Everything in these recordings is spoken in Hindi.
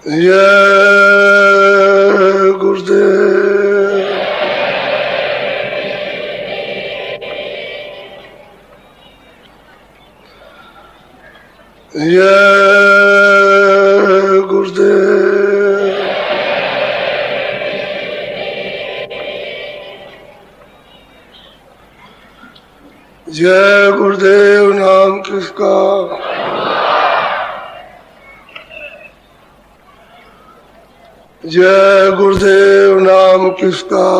जय गुरुदेव। जय गुरुदेव। जय गुरुदेव नाम किसका। जय गुरुदेव नाम किसका।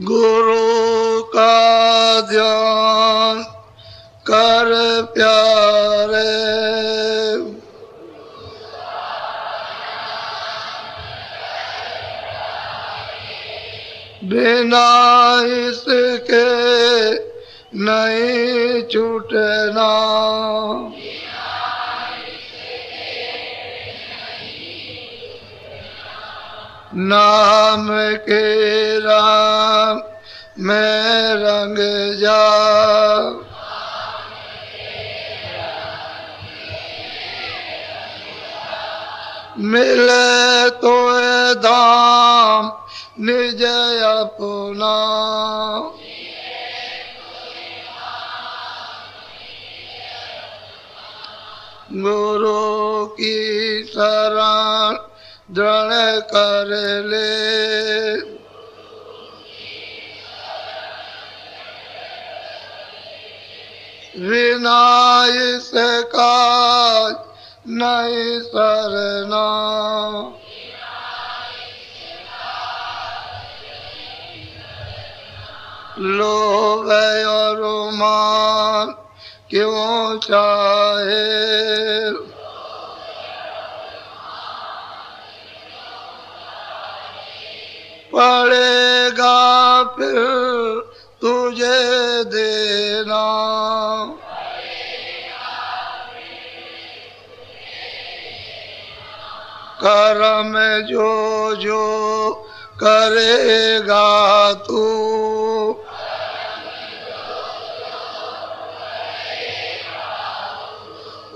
गुरु का ध्यान कर प्यारे, बिना इसके नहीं छूटना। नाम के राम में रंग जा, मिले तो धाम निज अपना। गुरु की शरण दृढ़ कर ले, बिना इसका नहीं सरना। लोभ और मान क्यों चाहे, पड़ेगा फिर तुझे देना। कर्म जो जो करेगा तू,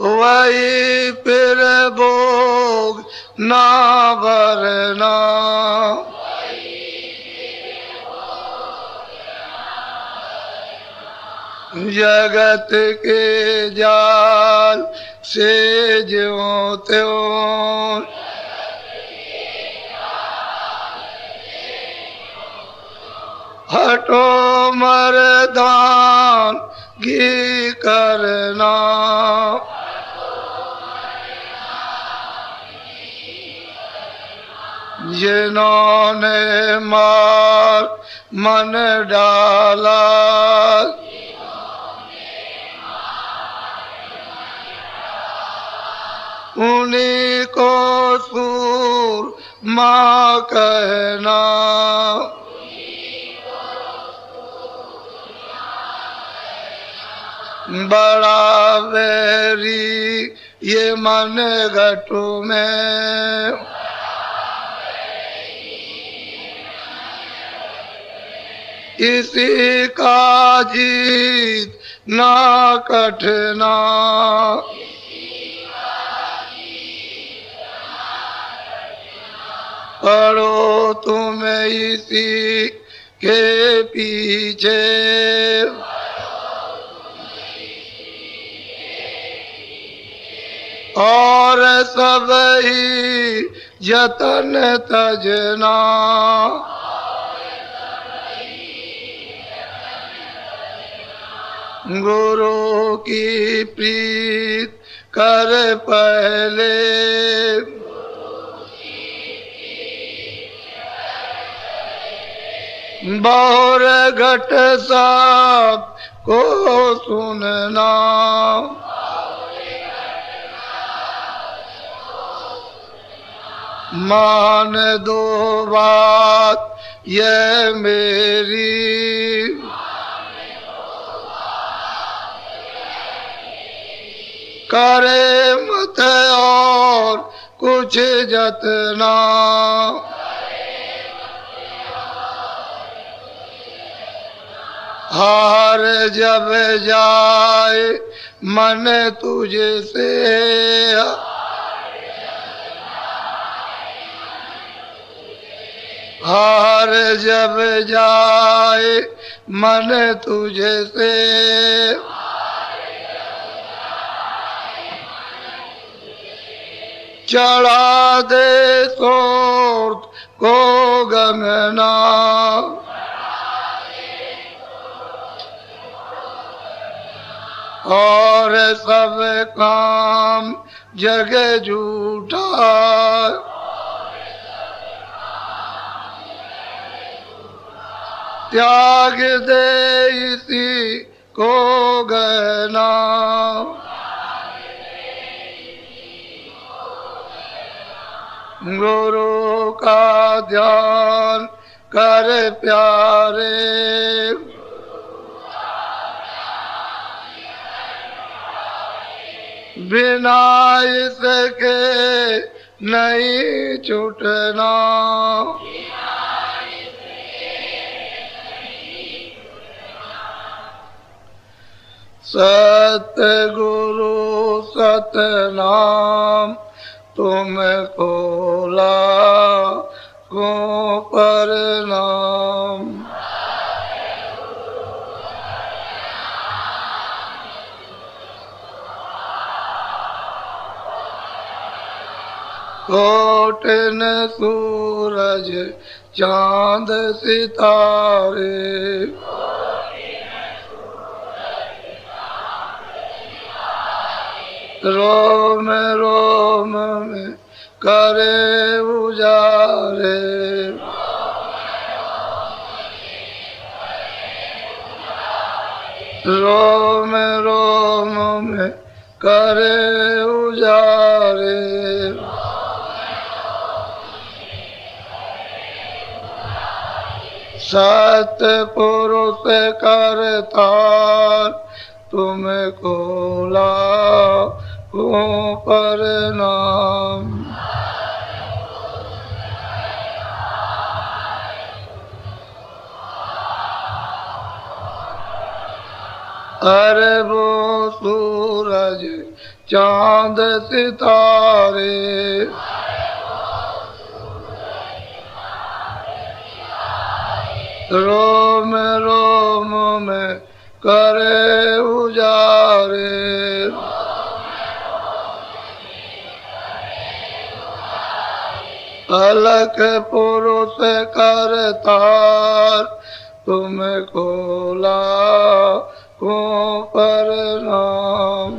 वही फिर भोग ना भरना। जगत के जाल से ज्यों त्यों, हटो मर्दान घी करना। जिन्होंने मार मन डाला, उन्हीं को सूर माँ कहना। बड़ा वैरी ये मन घटू में, इसी का जीत ना कठना। पढ़ो तुम इसी के पीछे, और सब ही जतन तजना। गुरु की प्रीत कर पहले, बौर घट सब को सुनना। मान दो बात ये मेरी, करे मत और कुछ जतना। हार जब जाए मन तुझसे, हार जब जाए मन तुझसे, चढ़ा दे सोर्त को गंगना, और सब काम जग झूठा, त्याग दे इसी को गहना, गुरु का ध्यान कर प्यारे, बिना इसके नहीं छूटना, सतगुरु सतनाम तुमको लाखों प्रणाम। कोटिन सूरज चांद सितारे, रोम रोम में करे उजारे, रोम रोम में करे उजारे, सतपुरुष करतार तुमको लाखों प्रणाम। अरबों सूरज चांद सितारे, रोम रोम में करे उजारे, अलख पुरुष करतार तुमको लाखों प्रणाम।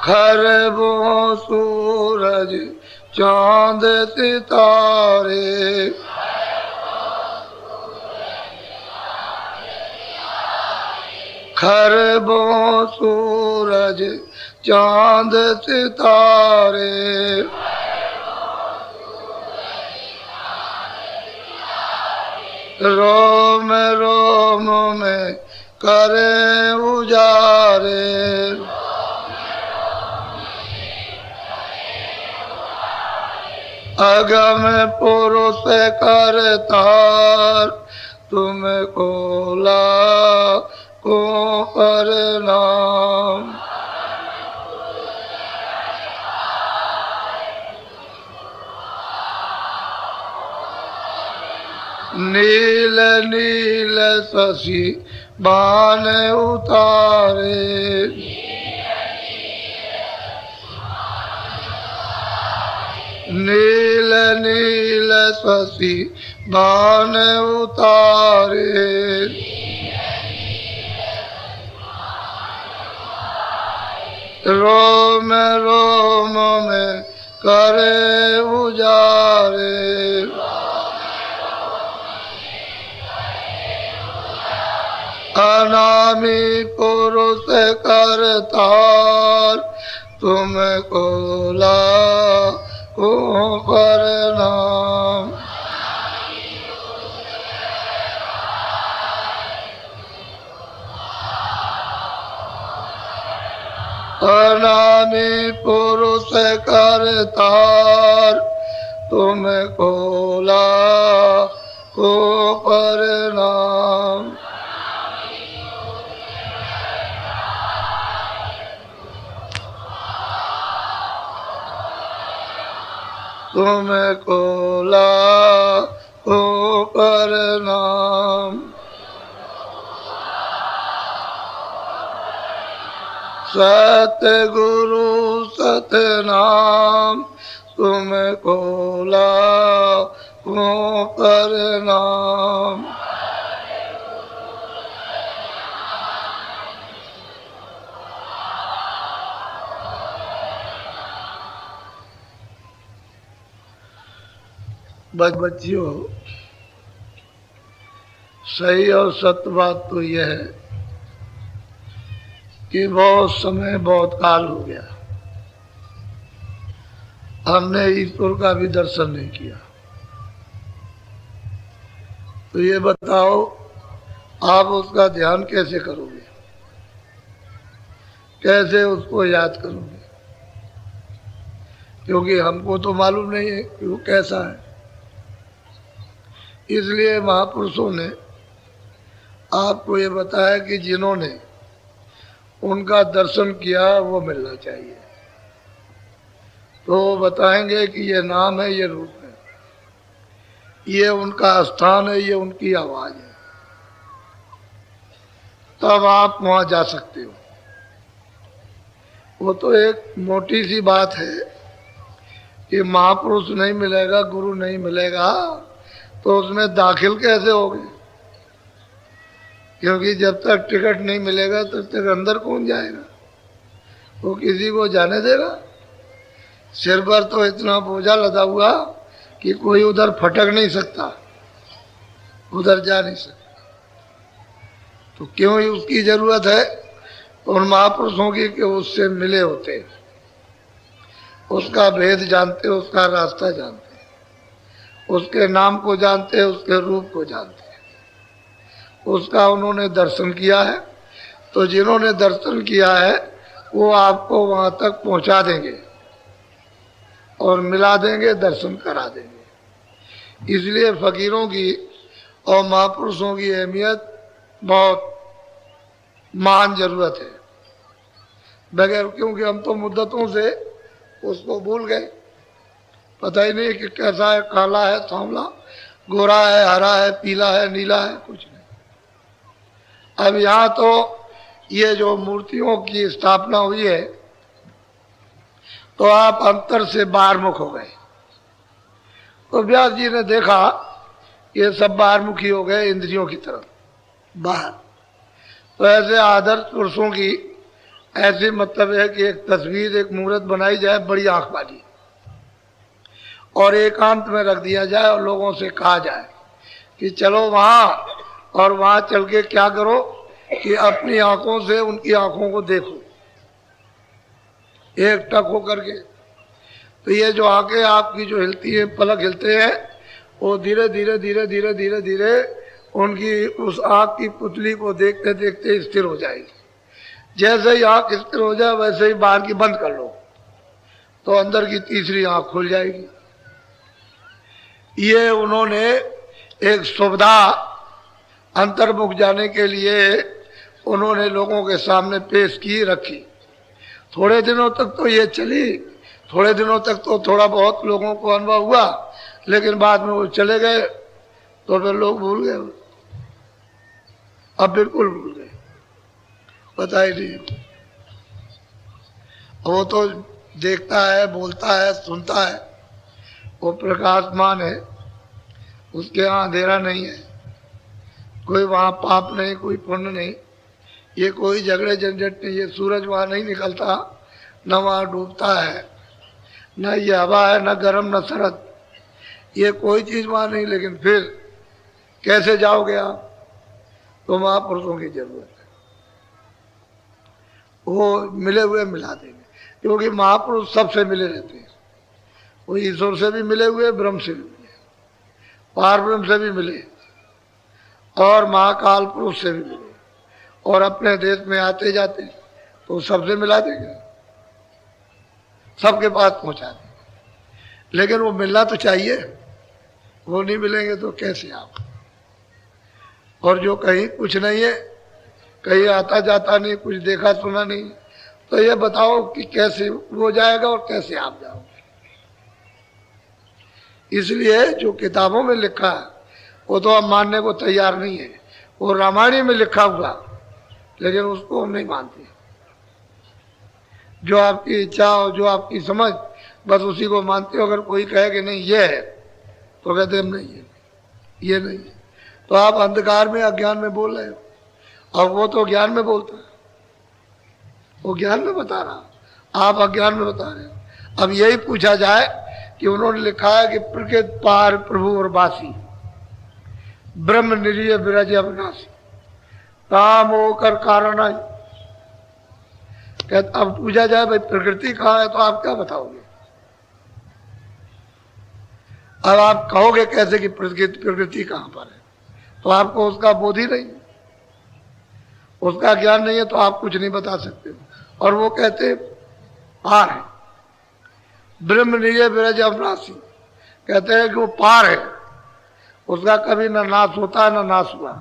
खरबों सूरज चांद सितारे, खरबों सूरज चांद सितारे, रोम रोम में करे उजारे, अगम पुरुष करतार तुमको लाखों प्रणाम। नील नील शशि बाण उतारे, नील नील शशि बाण उतारे, रोम रोम में करे उजारे, अनामी पुरुष करतार तुमको लाखों प्रणाम। अनामी पुरुष करतार तुमको लाखों प्रणाम। तुमको लाखों प्रणाम। सतगुरु सतनाम तुमको लाखों प्रणाम। बच्चियों, सही और सत्य बात तो यह है कि बहुत समय बहुत काल हो गया हमने ईश्वर का भी दर्शन नहीं किया। तो ये बताओ, आप उसका ध्यान कैसे करोगे, कैसे उसको याद करोगे? क्योंकि हमको तो मालूम नहीं है कि वो कैसा है। इसलिए महापुरुषों ने आपको ये बताया कि जिन्होंने उनका दर्शन किया वो मिलना चाहिए। तो बताएंगे कि ये नाम है, ये रूप है, ये उनका स्थान है, ये उनकी आवाज है। तब आप वहां जा सकते हो। वो तो एक मोटी सी बात है कि महापुरुष नहीं मिलेगा, गुरु नहीं मिलेगा, तो उसमें दाखिल कैसे होगे? क्योंकि जब तक टिकट नहीं मिलेगा तब तक अंदर कौन जाएगा? वो किसी को जाने देगा? सिर पर तो इतना बोझा लदा हुआ कि कोई उधर फटक नहीं सकता, उधर जा नहीं सकता। तो क्यों ही उसकी जरूरत है उन महापुरुषों की कि उससे मिले होते, उसका भेद जानते, उसका रास्ता जानते, उसके नाम को जानते, उसके रूप को जानते, उसका उन्होंने दर्शन किया है। तो जिन्होंने दर्शन किया है वो आपको वहां तक पहुंचा देंगे और मिला देंगे, दर्शन करा देंगे। इसलिए फकीरों की और महापुरुषों की अहमियत बहुत महान जरूरत है। बगैर, क्योंकि हम तो मुद्दतों से उसको भूल गए, पता ही नहीं कि कैसा है, काला है, सांवला, गोरा है, हरा है, पीला है, नीला है, कुछ नहीं। अब यहाँ तो ये जो मूर्तियों की स्थापना हुई है तो आप अंतर से बाहरमुख हो गए। तो व्यास जी ने देखा ये सब बाहरमुखी हो गए, इंद्रियों की तरफ बाहर। तो ऐसे आदर्श पुरुषों की ऐसी मतलब है कि एक तस्वीर, एक मूर्त बनाई जाए बड़ी आंख वाली, और एकांत में रख दिया जाए और लोगों से कहा जाए कि चलो वहां, और वहां चल के क्या करो कि अपनी आंखों से उनकी आंखों को देखो, एक टक हो करके। तो ये जो आंखें आपकी जो हिलती है, पलक हिलते हैं, वो धीरे धीरे धीरे धीरे धीरे धीरे उनकी उस आंख की पुतली को देखते देखते स्थिर हो जाएगी। जैसे ही आंख स्थिर हो जाए वैसे ही बाहर की बंद कर लो तो अंदर की तीसरी आंख खुल जाएगी। ये उन्होंने एक सुविधा अंतर्मुख जाने के लिए उन्होंने लोगों के सामने पेश की, रखी। थोड़े दिनों तक तो ये चली, थोड़े दिनों तक तो थोड़ा बहुत लोगों को अनुभव हुआ, लेकिन बाद में वो चले गए तो फिर लोग भूल गए, अब बिल्कुल भूल गए, पता ही नहीं। वो तो देखता है, बोलता है, सुनता है, वो प्रकाशमान है, उसके यहाँ अंधेरा नहीं है, कोई वहाँ पाप नहीं, कोई पुण्य नहीं, ये कोई झगड़े झंझट नहीं, ये सूरज वहाँ नहीं निकलता, न वहाँ डूबता है, न ये हवा है, न गर्म न सरद, ये कोई चीज़ वहाँ नहीं। लेकिन फिर कैसे जाओगे आप? तो महापुरुषों की जरूरत है, वो मिले हुए मिला देंगे, क्योंकि महापुरुष सबसे मिले रहते हैं। वो ईश्वर से भी मिले हुए, ब्रह्म से भी मिले, पार ब्रह्म से भी मिले, और महाकाल पुरुष से भी मिले, और अपने देश में आते जाते तो सबसे मिला देंगे। सबके पास पहुंचा दें, लेकिन वो मिलना तो चाहिए, वो नहीं मिलेंगे तो कैसे आप। और जो कहीं कुछ नहीं है, कहीं आता जाता नहीं, कुछ देखा सुना नहीं, तो ये बताओ कि कैसे वो जाएगा और कैसे आप जाओगे। इसलिए जो किताबों में लिखा है वो तो हम मानने को तैयार नहीं है। वो रामायण में लिखा हुआ, लेकिन उसको हम नहीं मानते। जो आपकी इच्छा हो, जो आपकी समझ, बस उसी को मानते हो। अगर कोई कहे कि नहीं ये है, तो कहते हम नहीं, ये नहीं है। तो आप अंधकार में, अज्ञान में बोल रहे हो, और वो तो ज्ञान में बोलता है। वो ज्ञान में बता रहा, आप अज्ञान में बता रहे हो। अब यही पूछा जाए कि उन्होंने लिखा है कि प्रकृत पार प्रभु और बासी, ब्रह्म निरीय विरज अविनाशी, काम होकर कारण आई। अब पूछा जाए भाई प्रकृति कहाँ है, तो आप क्या बताओगे? अब आप कहोगे कैसे कि प्रकृति कहाँ पर है? तो आपको उसका बोध ही नहीं, उसका ज्ञान नहीं है, तो आप कुछ नहीं बता सकते हो। और वो कहते पार है, ब्रह्म निरीय विरज अविनाशी, कहते हैं कि वो पार है, उसका कभी न नाश होता न नाश हुआ।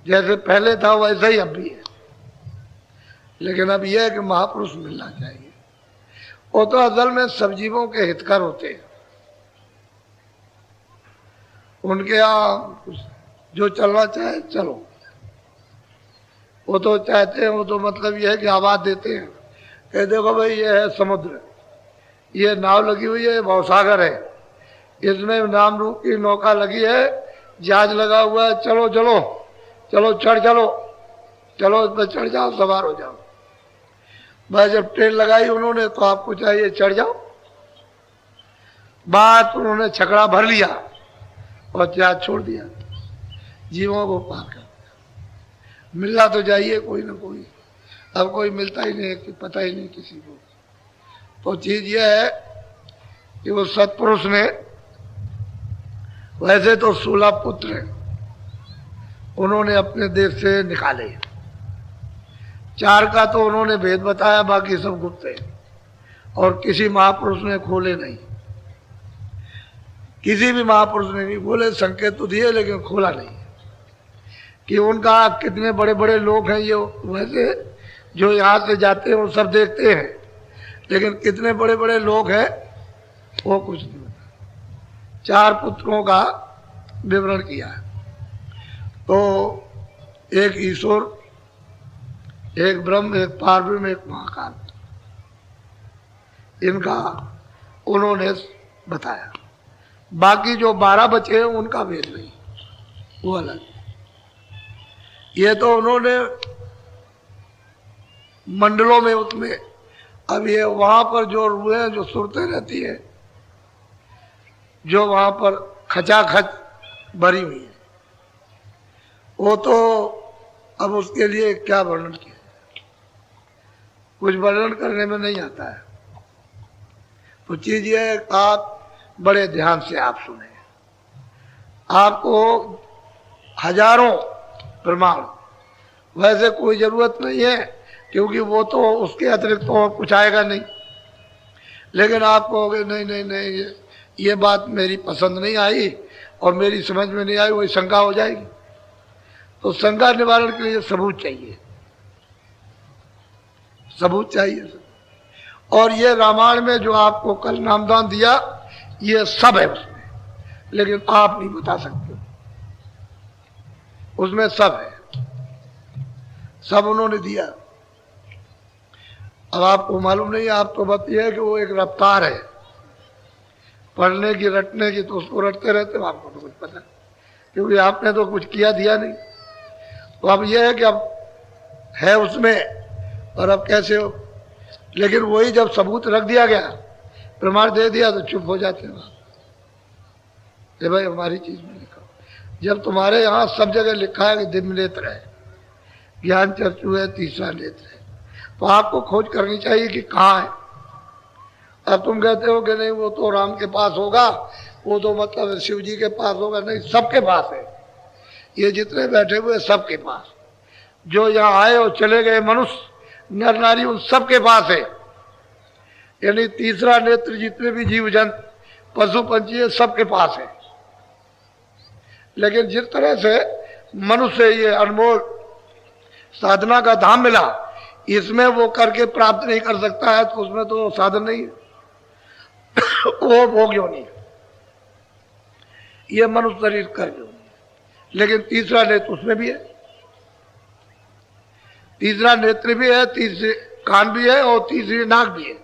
जैसे पहले था वैसे ही अब भी है। लेकिन अब यह है कि महापुरुष मिलना चाहिए। वो तो असल में सब जीवों के हितकर होते हैं। उनके यहाँ जो चलना चाहे चलो, वो तो चाहते हैं। वो तो मतलब यह है कि आवाज देते हैं कि देखो भाई ये है समुद्र, ये नाव लगी हुई है, भवसागर है, इसमें नाम रूप की नौका लगी है, जहाज लगा हुआ है, चलो चलो चलो चढ़ चलो, चलो इस पर चढ़ जाओ, सवार हो जाओ। बस जब ट्रेन लगाई उन्होंने तो आपको चाहिए चढ़ जाओ। बात उन्होंने छकड़ा भर लिया और जहाज छोड़ दिया, जीवों को पार कर दिया। मिलना तो चाहिए कोई ना कोई, अब कोई मिलता ही नहीं, कि पता ही नहीं किसी को। तो चीज यह है कि वो सत्पुरुष ने, वैसे तो 16 पुत्र उन्होंने अपने देश से निकाले, 4 का तो उन्होंने भेद बताया, बाकी सब गुप्त है, और किसी महापुरुष ने खोले नहीं। किसी भी महापुरुष ने नहीं खोले, संकेत तो दिए लेकिन खोला नहीं कि उनका कितने बड़े बड़े लोग हैं। ये वैसे जो यहाँ से जाते हैं वो सब देखते हैं, लेकिन कितने बड़े बड़े लोग हैं वो कुछ नहीं बता। 4 पुत्रों का विवरण किया है। तो एक ईश्वर, एक ब्रह्म, एक पारब्रह्म, एक महाकाल, इनका उन्होंने बताया। बाकी जो 12 बचे हैं उनका भेद नहीं, वो अलग। ये तो उन्होंने मंडलों में, उसमें अब ये वहां पर जो रूहें जो सुरतें रहती है, जो वहां पर खचाखच भरी हुई है, वो तो अब उसके लिए क्या वर्णन किया, कुछ वर्णन करने में नहीं आता है। तो चीज ये है, आप बड़े ध्यान से आप सुने, आपको हजारों प्रमाण, वैसे कोई जरूरत नहीं है, क्योंकि वो तो उसके अतिरिक्त तो और कुछ आएगा नहीं। लेकिन आप कहोगे नहीं नहीं नहीं, ये बात मेरी पसंद नहीं आई और मेरी समझ में नहीं आई, वही शंका हो जाएगी। तो शंका निवारण के लिए सबूत चाहिए, सबूत चाहिए। और ये रामायण में जो आपको कल नामदान दिया, ये सब है उसमें, लेकिन आप नहीं बता सकते, उसमें सब है, सब उन्होंने दिया। अब आपको मालूम नहीं, आप तो बस ये है कि वो एक रफ्तार है पढ़ने की, रटने की, तो उसको रटते रहते हो, आपको तो कुछ पता, क्योंकि आपने तो कुछ किया दिया नहीं। तो अब यह है कि अब है उसमें, और अब कैसे हो। लेकिन वही जब सबूत रख दिया गया, प्रमाण दे दिया, तो चुप हो जाते हैं आप, भाई हमारी चीज में लिखा। जब तुम्हारे यहाँ सब जगह लिखा है कि दिव्य नेत्र है, ज्ञान चक्षु है, तीसरा नेत्र है, तो आपको खोज करनी चाहिए कि कहाँ है। अब तुम कहते हो कि नहीं वो तो राम के पास होगा, वो तो मतलब शिव जी के पास होगा, नहीं, सबके पास है। ये जितने बैठे हुए सबके पास, जो यहाँ आए और चले गए मनुष्य, नर नारी, उन सबके पास है। यानी तीसरा नेत्र जितने भी जीव जंतु पशु पंछी है सबके पास है। लेकिन जिस तरह से मनुष्य ये अनमोल साधना का धाम मिला, इसमें वो करके प्राप्त नहीं कर सकता है, तो उसमें तो साधन नहीं है, वो भोग योनि है, ये मनुष्य शरीर कर योनि। लेकिन तीसरा नेत्र उसमें भी है, तीसरा नेत्र भी है, तीसरे कान भी है और तीसरी नाक भी है।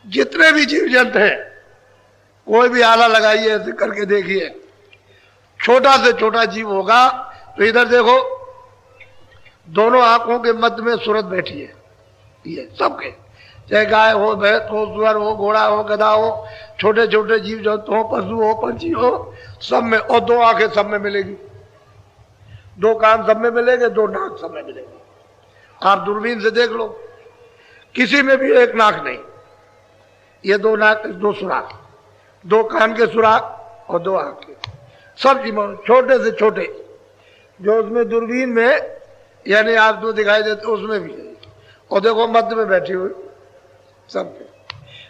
जितने भी जीव जंतु हैं, कोई भी आला लगाइए, ऐसे करके देखिए, छोटा से छोटा जीव होगा तो इधर देखो, दोनों आंखों के मध्य में सूरत बैठी है, ये सबके, चाहे गाय हो, भैंस हो, सुअर हो, घोड़ा हो, गधा हो, छोटे छोटे जीव जंतु हो, पशु हो, पंछी हो, सब में, और दो आंखें सब में मिलेगी, दो कान सब में मिलेंगे, दो नाक सब में मिलेगी। आप दूरबीन से देख लो, किसी में भी एक नाक नहीं, ये दो नाक, दो सुराख, दो कान के सुराख और दो आंख के, सब जीवों छोटे से छोटे, जो उसमें दूरबीन में यानी आप जो दिखाई देते उसमें भी है, और देखो मध्य में बैठी हुई सब पे।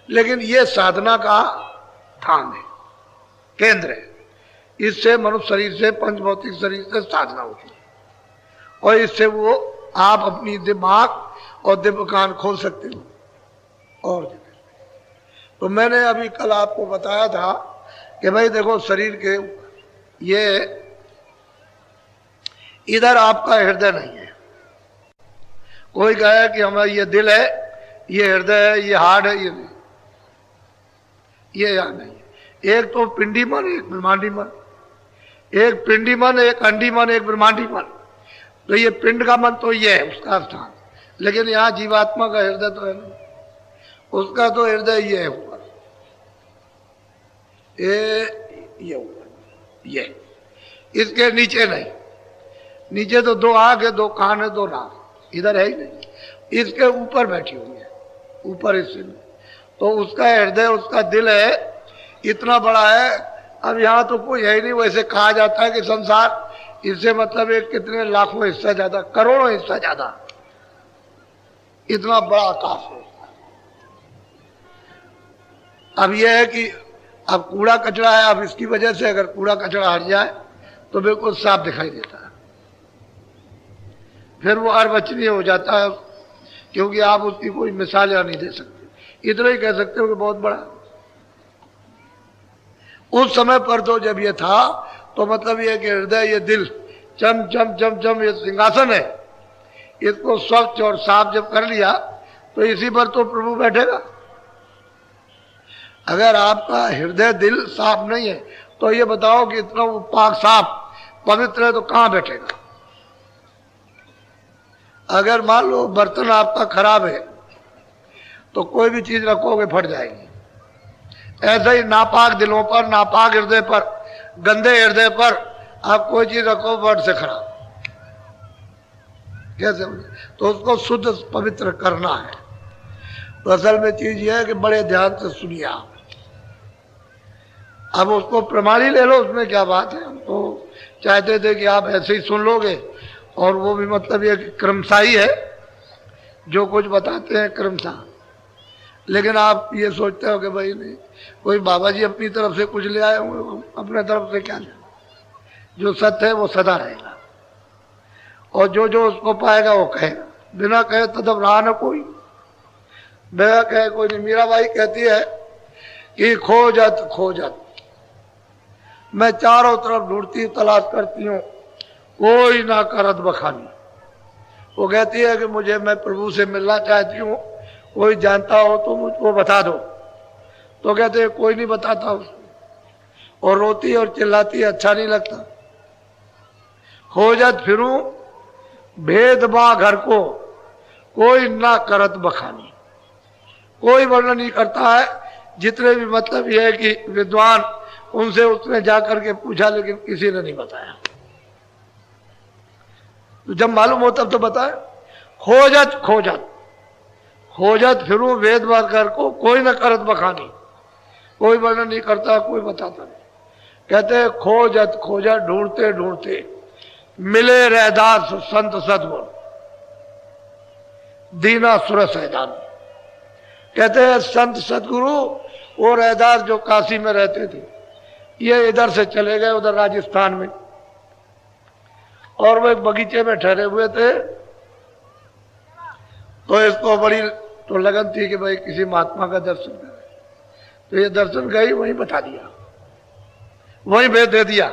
लेकिन ये साधना का स्थान है, केंद्र है, इससे मनुष्य शरीर से, पंच भौतिक शरीर से साधना होती है, और इससे वो आप अपनी दिमाग और दिव्य कान खोल सकते हो। और तो मैंने अभी कल आपको बताया था कि भाई देखो, शरीर के ये इधर आपका हृदय नहीं है। कोई कहे कि हमारा ये दिल है, ये हृदय है, ये हार्ट है, ये नहीं, ये यहाँ नहीं है। एक तो पिंडी मन, एक ब्रह्मांडी मन, एक पिंडी मन, एक अंडी मन, एक ब्रह्मांडी मन। तो ये पिंड का मन तो ये है उसका स्थान, लेकिन यहाँ जीवात्मा का हृदय तो है नहीं, उसका तो हृदय ये है ऊपर, ये ऊपर, ये इसके नीचे नहीं, नीचे तो दो आंख है, दो कान है, दो नाक, इधर है ही नहीं, इसके ऊपर बैठी हुई है, ऊपर हिस्से में। तो उसका हृदय, उसका दिल है, इतना बड़ा है। अब यहाँ तो कोई है ही नहीं। वैसे कहा जाता है कि संसार, इससे मतलब एक कितने लाखों हिस्सा ज्यादा, करोड़ों हिस्सा ज्यादा, इतना बड़ा आकाश है। अब यह है कि अब कूड़ा कचरा है, अब इसकी वजह से अगर कूड़ा कचरा हट जाए तो बिल्कुल साफ दिखाई देता है, फिर वो अर्वचनीय हो जाता है, क्योंकि आप उसकी कोई मिसाल या नहीं दे सकते। इतना ही कह सकते हो कि बहुत बड़ा। उस समय पर तो जब ये था, तो मतलब ये कि हृदय, ये दिल, चम चम चम चम, ये सिंहासन है, इसको स्वच्छ और साफ जब कर लिया तो इसी पर तो प्रभु बैठेगा। अगर आपका हृदय दिल साफ नहीं है तो ये बताओ कि इतना वो पाक साफ पवित्र है तो कहां बैठेगा। अगर मान लो बर्तन आपका खराब है तो कोई भी चीज रखोगे फट जाएगी। ऐसे ही नापाक दिलों पर, नापाक हृदय पर, गंदे हृदय पर आप कोई चीज रखो फट से खराब, कैसे? तो उसको शुद्ध पवित्र करना है। तो असल में चीज यह है कि बड़े ध्यान से सुनिए आप। अब उसको प्रमाणी ले लो, उसमें क्या बात है। हम तो चाहते थे कि आप ऐसे ही सुन लोगे, और वो भी मतलब ये क्रमशाही है, जो कुछ बताते हैं क्रमशाह। लेकिन आप ये सोचते हो कि भाई नहीं, कोई बाबा जी अपनी तरफ से कुछ ले आए होंगे, अपने तरफ से क्या लेना। जो सत्य है वो सदा रहेगा, और जो जो उसको पाएगा वो कहेगा। बिना कहे तदब रहा न कोई, बिना कहे कोई नहीं। मीराबाई कहती है कि खोजत खोजत, मैं चारों तरफ ढूंढती तलाश करती हूँ, कोई ना करत बखानी। वो कहती है कि मुझे, मैं प्रभु से मिलना चाहती हूँ, कोई जानता हो तो मुझको बता दो। तो कहते हैं कोई नहीं बताता उसको, और रोती और चिल्लाती, अच्छा नहीं लगता। खोजत फिरूं भेदबा घर को, कोई ना करत बखानी। कोई वर्णन नहीं करता है। जितने भी मतलब यह है कि विद्वान, उनसे उसने जाकर के पूछा, लेकिन किसी ने नहीं बताया। तो जब मालूम हो तब तो बताए। खोजत खोजत, खोजत फिरूं वेद कर को, कोई न करत बखानी। कोई वर्णन नहीं करता, कोई बताता नहीं। कहते खोजत खोजत, ढूंढते ढूंढते मिले रहदास संत सदगुण, दीना सुरस हैदान। कहते हैं संत सदगुरु वो रैदास जो काशी में रहते थे, ये इधर से चले गए उधर राजस्थान में, और वो एक बगीचे में ठहरे हुए थे। तो इसको बड़ी तो लगन थी कि भाई किसी महात्मा का दर्शन करें, तो ये दर्शन गई, वहीं बता दिया, वहीं भेज दे दिया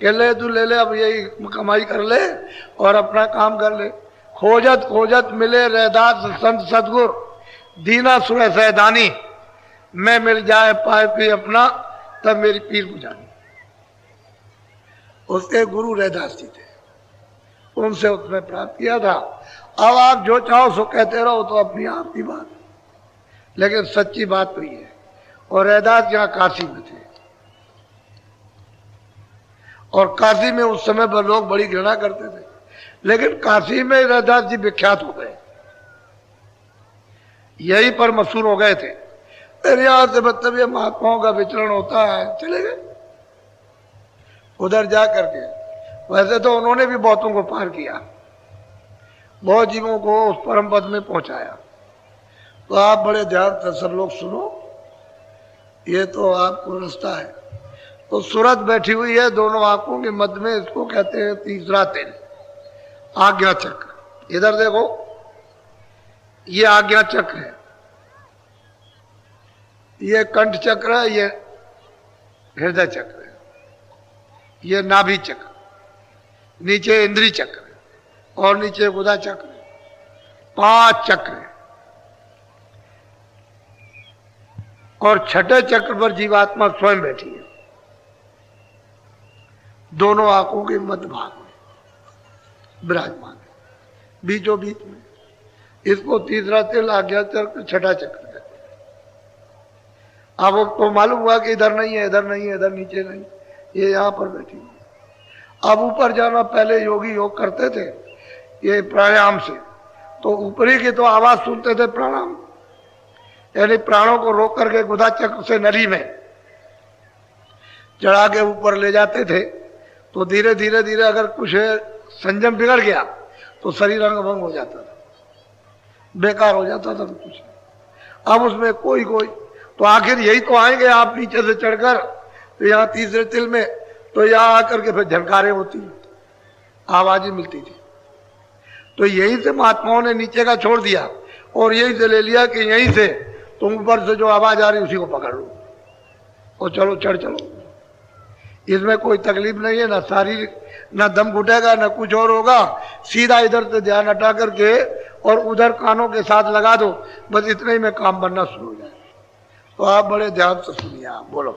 कि ले तू ले ले, अब यही कमाई कर ले और अपना काम कर ले। खोजत खोजत मिले रैदास संत सदगुर, दीना सुर सैदानी, मैं मिल जाए पाए कोई अपना, तब मेरी पीर बुझानी। उसके गुरु रैदास जी थे, उनसे उसने प्राप्त किया था। अब आप जो चाहो सो कहते रहो, तो अपनी आप की बात, लेकिन सच्ची बात तो ये है। और रैदास यहाँ काशी में थे, और काशी में उस समय पर लोग बड़ी घृणा करते थे, लेकिन काशी में रैदास जी विख्यात हो गए, यही पर मशहूर हो गए थे। फिर यहां से मतलब ये महात्माओं का विचरण होता है, चले गए उधर जा करके। वैसे तो उन्होंने भी बहुतों को पार किया, बहुत जीवों को उस परम पद में पहुंचाया। तो आप बड़े ध्यान से सब लोग सुनो, ये तो आपको रास्ता है। तो सूरत बैठी हुई है दोनों आंखों के मध्य में, इसको कहते हैं तीसरा तिल, आज्ञा चक्र। इधर देखो, ये आज्ञा चक्र है, ये कंठ चक्र है, ये हृदय चक्र है, ये नाभि चक्र, नीचे इंद्री चक्र है, और नीचे गुदा चक्र है। 5 चक्र है, और छठे चक्र पर जीवात्मा स्वयं बैठी है, दोनों आंखों के मध्य भाग में विराजमान है, बीचों बीच में। इसको तीसरा तिल, आज्ञा चक्र, छठा चक्र कहते हैं। अब तो मालूम हुआ कि इधर नहीं है, इधर नहीं है, इधर नीचे नहीं, ये यहां पर बैठी है। अब ऊपर जाना, पहले योगी योग करते थे ये प्राणायाम से, तो ऊपरी की तो आवाज सुनते थे प्राणायाम, यानी प्राणों को रोक करके गुदा चक्र से नली में चढ़ा के ऊपर ले जाते थे। तो धीरे धीरे धीरे अगर कुछ संयम बिगड़ गया तो शरीर अंग भंग हो जाता था, बेकार हो जाता था कुछ। अब उसमें कोई तो आखिर यही तो आएंगे आप नीचे से चढ़कर, तो यहाँ तीसरे तिल में, तो यहाँ आकर के फिर झनकारें होती, आवाजें मिलती थी। तो यहीं से महात्माओं ने नीचे का छोड़ दिया और यहीं से ले लिया कि यहीं से तुम ऊपर से जो आवाज आ रही उसी को पकड़ लो और चलो, चढ़ चलो। इसमें कोई तकलीफ नहीं है, ना शारीरिक, ना दम घुटेगा, ना कुछ और होगा। सीधा इधर से ध्यान हटा करके और उधर कानों के साथ लगा दो, बस इतने ही में काम बनना शुरू हो जाए। तो आप बड़े ध्यान से सुनिए, आप बोलो।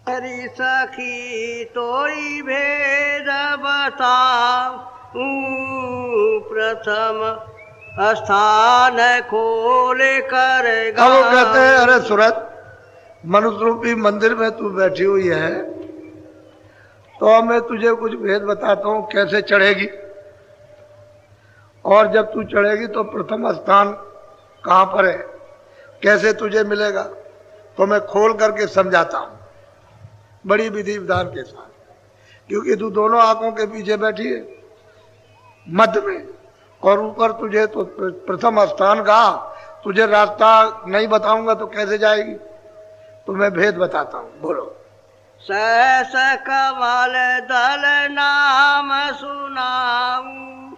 हरि सखी तोरी भेद बताऊं, प्रथम स्थान खोल कर। अब वो कहते हैं, अरे सूरत, मनुष्य रूपी मंदिर में तू बैठी हुई है, तो मैं तुझे कुछ भेद बताता हूं कैसे चढ़ेगी, और जब तू चढ़ेगी तो प्रथम स्थान कहां पर है, कैसे तुझे मिलेगा, तो मैं खोल करके समझाता हूं बड़ी विधि विधान के साथ। क्योंकि तू दोनों आंखों के पीछे बैठी है मध्य में, और ऊपर तुझे तो प्रथम स्थान का तुझे रास्ता नहीं बताऊंगा तो कैसे जाएगी, तो मैं भेद बताता हूं, बोलो। सहस कमल दल नाम सुनाऊं,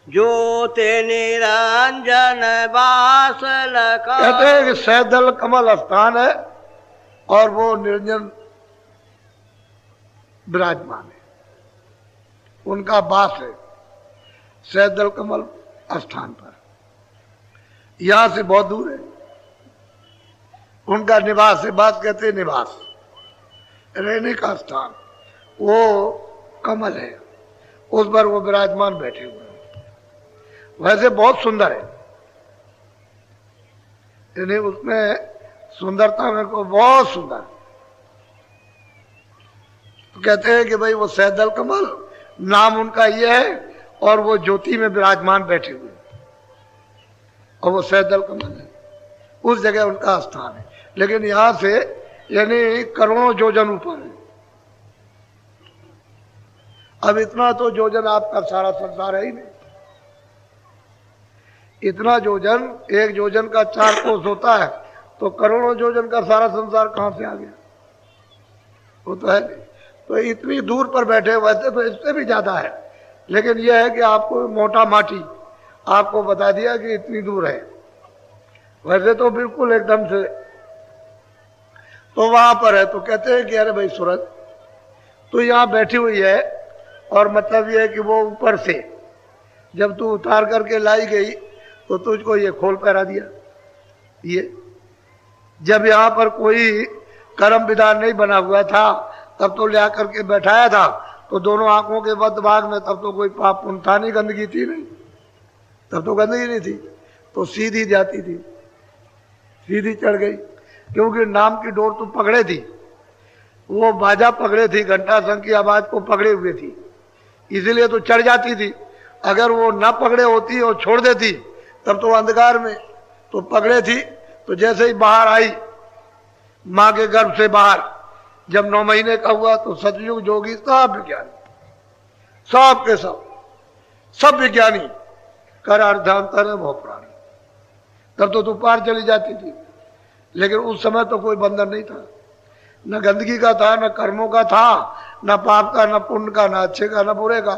ज्योति निरंजन बास लका। कहते हैं कि सहदल कमल स्थान है और वो निरंजन विराजमान है, उनका वास है सहदल कमल स्थान पर। यहां से बहुत दूर है उनका निवास है, बात कहते हैं निवास, रहने का स्थान, वो कमल है, उस पर वो विराजमान बैठे हुए हैं। वैसे बहुत सुंदर है, यानी उसमें सुंदरता में को बहुत सुंदर। तो कहते हैं कि भाई वो सहदल कमल नाम उनका ये है, और वो ज्योति में विराजमान बैठे हुए, और वो सहदल कमल है, उस जगह उनका स्थान है। लेकिन यहां से यानी करोड़ों योजन ऊपर है। अब इतना तो योजन आपका सारा संसार है ही नहीं, इतना योजन, एक योजन का 4 कोस होता है, तो करोड़ों योजन का सारा संसार कहां से आ गया? वो तो है। तो इतनी दूर पर बैठे, वैसे तो इससे भी ज्यादा है, लेकिन यह है कि आपको मोटा माटी आपको बता दिया कि इतनी दूर है, वैसे तो बिल्कुल एकदम से। तो वहां पर है, तो कहते हैं कि अरे भाई सूरज, तू यहां बैठी हुई है, और मतलब यह है कि वो ऊपर से जब तू उतार करके लाई गई तो तुझको ये खोल पहरा दिया। ये जब यहां पर कोई कर्म विधान नहीं बना हुआ था, तब तो ले करके बैठाया था, तो दोनों आंखों के मध्य भाग में तब तो कोई पाप पुण्य था नहीं, गंदगी थी नहीं, तब तो गंदगी नहीं थी, तो सीधी जाती थी, सीधी चढ़ गई, क्योंकि नाम की डोर तो पकड़े थी, वो बाजा पकड़े थी, घंटा शंख की आवाज को पकड़े हुए थी, इसीलिए तो चढ़ जाती थी। अगर वो ना पकड़े होती और छोड़ देती, तब तो अंधकार में, तो पकड़े थी, तो जैसे ही बाहर आई माँ के गर्भ से बाहर, जब 9 महीने का हुआ, तो सतयुग जोगी सब विज्ञानी, सब के सब विज्ञानी कर अर्धांतर है प्राणी, तब तो तू पार चली जाती थी। लेकिन उस समय तो कोई बंधन नहीं था, न गंदगी का था, न कर्मों का था, न पाप का, न पुण्य का, न अच्छे का, न बुरे का।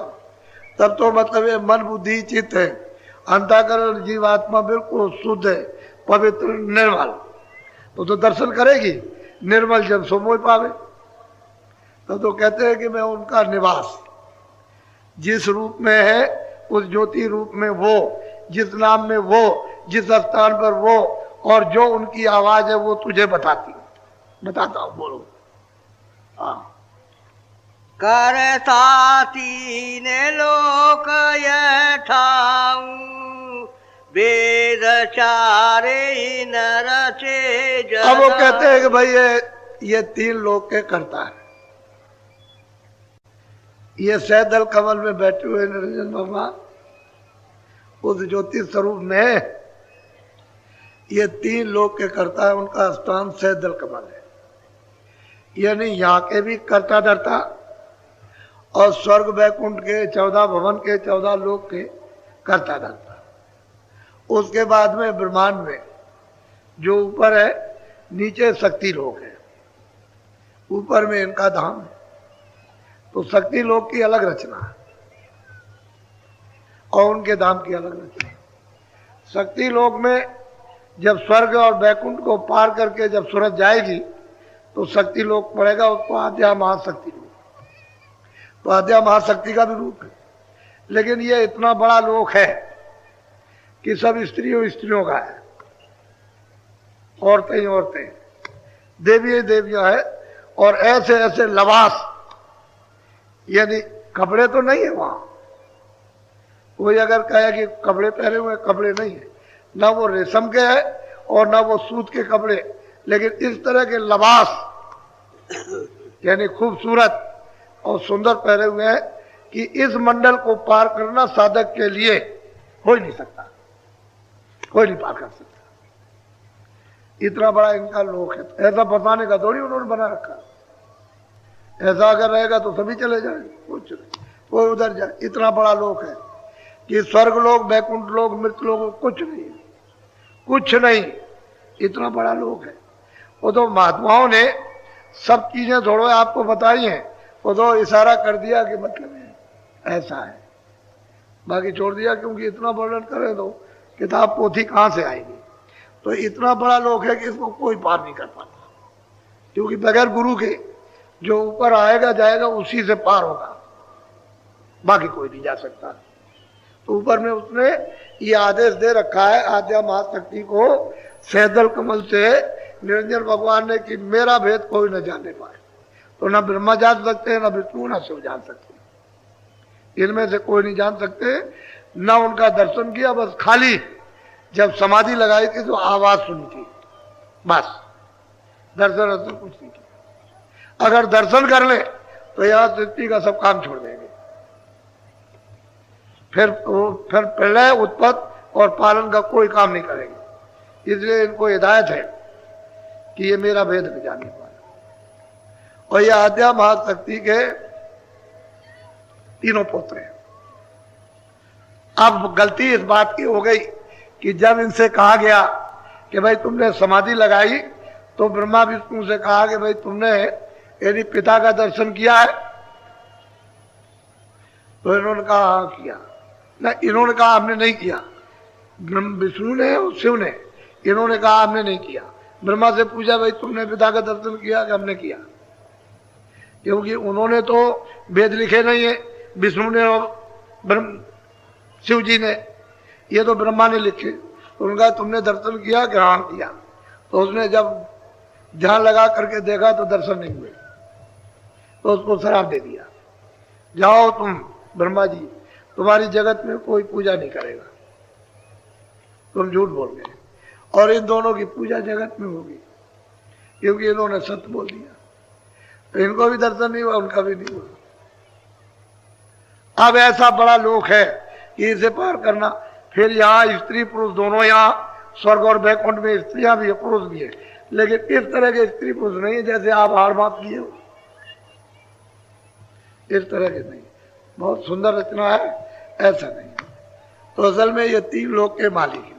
तब तो मतलब ये मन बुद्धि चित्त है, अंतःकरण जीवात्मा बिल्कुल शुद्ध है, पवित्र निर्मल, तो दर्शन करेगी निर्मल जब सो मोह पावे। तो कहते हैं कि मैं उनका निवास, जिस रूप में है उस ज्योति रूप में वो, जिस नाम में वो, जिस स्थान पर वो, और जो उनकी आवाज है वो तुझे बताता हूं, बोलो। हाँ, करता तीन लोक यह ठाऊं, वेद चारे नर से जग। अब वो कहते हैं कि भाई ये 3 लोक के करता है, ये सहदल कमल में बैठे हुए निरंजन भगवान उस ज्योति स्वरूप में, ये 3 लोक के करता है, उनका स्थान सहदल कमल है, यानी यहाँ के भी करता धरता, और स्वर्ग वैकुंठ के 14 भवन के 14 लोक के करता धरता। उसके बाद में ब्रह्मांड में जो ऊपर है, नीचे शक्ति लोक है, ऊपर में इनका धाम है, तो शक्ति लोक की अलग रचना है और उनके धाम की अलग रचना है। शक्ति लोक में जब स्वर्ग और वैकुंठ को पार करके जब सूरज जाएगी, तो शक्ति लोक पड़ेगा, उसको आद्या महाशक्ति लोक, तो आद्या महाशक्ति का भी रूप है। लेकिन ये इतना बड़ा लोक है कि सब स्त्रियों का है, औरतें ही औरतें, देवी देवियां है, और ऐसे ऐसे लबास, यानी कपड़े तो नहीं है वहां, कोई अगर कहे कि कपड़े पहने हुए, कपड़े नहीं है, ना वो रेशम के है और ना वो सूत के कपड़े, लेकिन इस तरह के लबास यानी खूबसूरत और सुंदर पहने हुए हैं कि इस मंडल को पार करना साधक के लिए हो ही नहीं सकता, कोई नहीं पार कर सकता, इतना बड़ा इनका लोक है। ऐसा फंसाने का थोड़ी उन्होंने बना रखा, ऐसा अगर रहेगा तो सभी चले जाएंगे, कुछ नहीं, कोई उधर जाए, इतना बड़ा लोक है कि स्वर्ग लोक, वैकुंठ लोक, मृत लोक कुछ नहीं, कुछ नहीं, इतना बड़ा लोक है। वो तो महात्माओं ने सब चीजें थोड़ो आपको बताई हैं, वो तो इशारा कर दिया कि मतलब ऐसा है, बाकी छोड़ दिया, क्योंकि इतना वर्णन करें तो किताब पोथी कहां से आएगी। तो इतना बड़ा लोक है कि इसको कोई पार नहीं कर पाता, क्योंकि बगैर गुरु के जो ऊपर आएगा जाएगा उसी से पार होगा, बाकी कोई नहीं जा सकता। तो ऊपर में उसने ये आदेश दे रखा है आद्या महाशक्ति को, सहदल कमल से निरंजन भगवान ने, कि मेरा भेद कोई न जाने पाए। तो न ब्रह्मा जान सकते हैं, न विष्णु, न शिव जान सकते, इनमें से कोई नहीं जान सकते। न उनका दर्शन किया, बस खाली जब समाधि लगाई थी तो आवाज सुनी थी, बस, दर्शन कुछ नहीं किया। अगर दर्शन कर ले तो यहां सृष्टि का सब काम छोड़ देंगे, फिर प्रलय, उत्पत्ति और पालन का कोई काम नहीं करेंगे। इसलिए इनको हिदायत है कि ये मेरा भेद न जाने पाए। और ये आद्या महाशक्ति के 3 पुत्र हैं। अब गलती इस बात की हो गई कि जब इनसे कहा गया कि भाई तुमने समाधि लगाई, तो ब्रह्मा विष्णु से कहा कि भाई तुमने यदि पिता का दर्शन किया है? तो इन्होंने कहा हाँ किया। ना, इन्होंने कहा हमने नहीं किया। विष्णु ने और शिव ने, इन्होंने कहा हमने नहीं किया। ब्रह्मा से पूछा भाई तुमने पिता का दर्शन किया कि हमने किया? क्योंकि उन्होंने तो वेद लिखे नहीं है, विष्णु ने और शिव जी ने, ये तो ब्रह्मा ने लिखे। तो उनका तुमने दर्शन किया कि हाँ किया। तो उसने जब ध्यान लगा करके देखा तो दर्शन नहीं हुए, तो उसको श्राप दे दिया, जाओ तुम ब्रह्मा जी, तुम्हारी जगत में कोई पूजा नहीं करेगा, तुम झूठ बोल गए। और इन दोनों की पूजा जगत में होगी, क्योंकि इन्होंने सत्य बोल दिया। तो इनको भी दर्शन नहीं हुआ, उनका भी नहीं हुआ। अब ऐसा बड़ा लोक है कि इसे पार करना। फिर यहाँ स्त्री पुरुष दोनों, यहाँ स्वर्ग और वैकुंठ में स्त्रियां भी है, पुरुष भी है, लेकिन इस तरह के स्त्री पुरुष नहीं है जैसे आप हार माप किए हो, इस तरह के नहीं। बहुत सुंदर रचना है, ऐसा नहीं। तो असल में ये 3 लोक के मालिक हैं।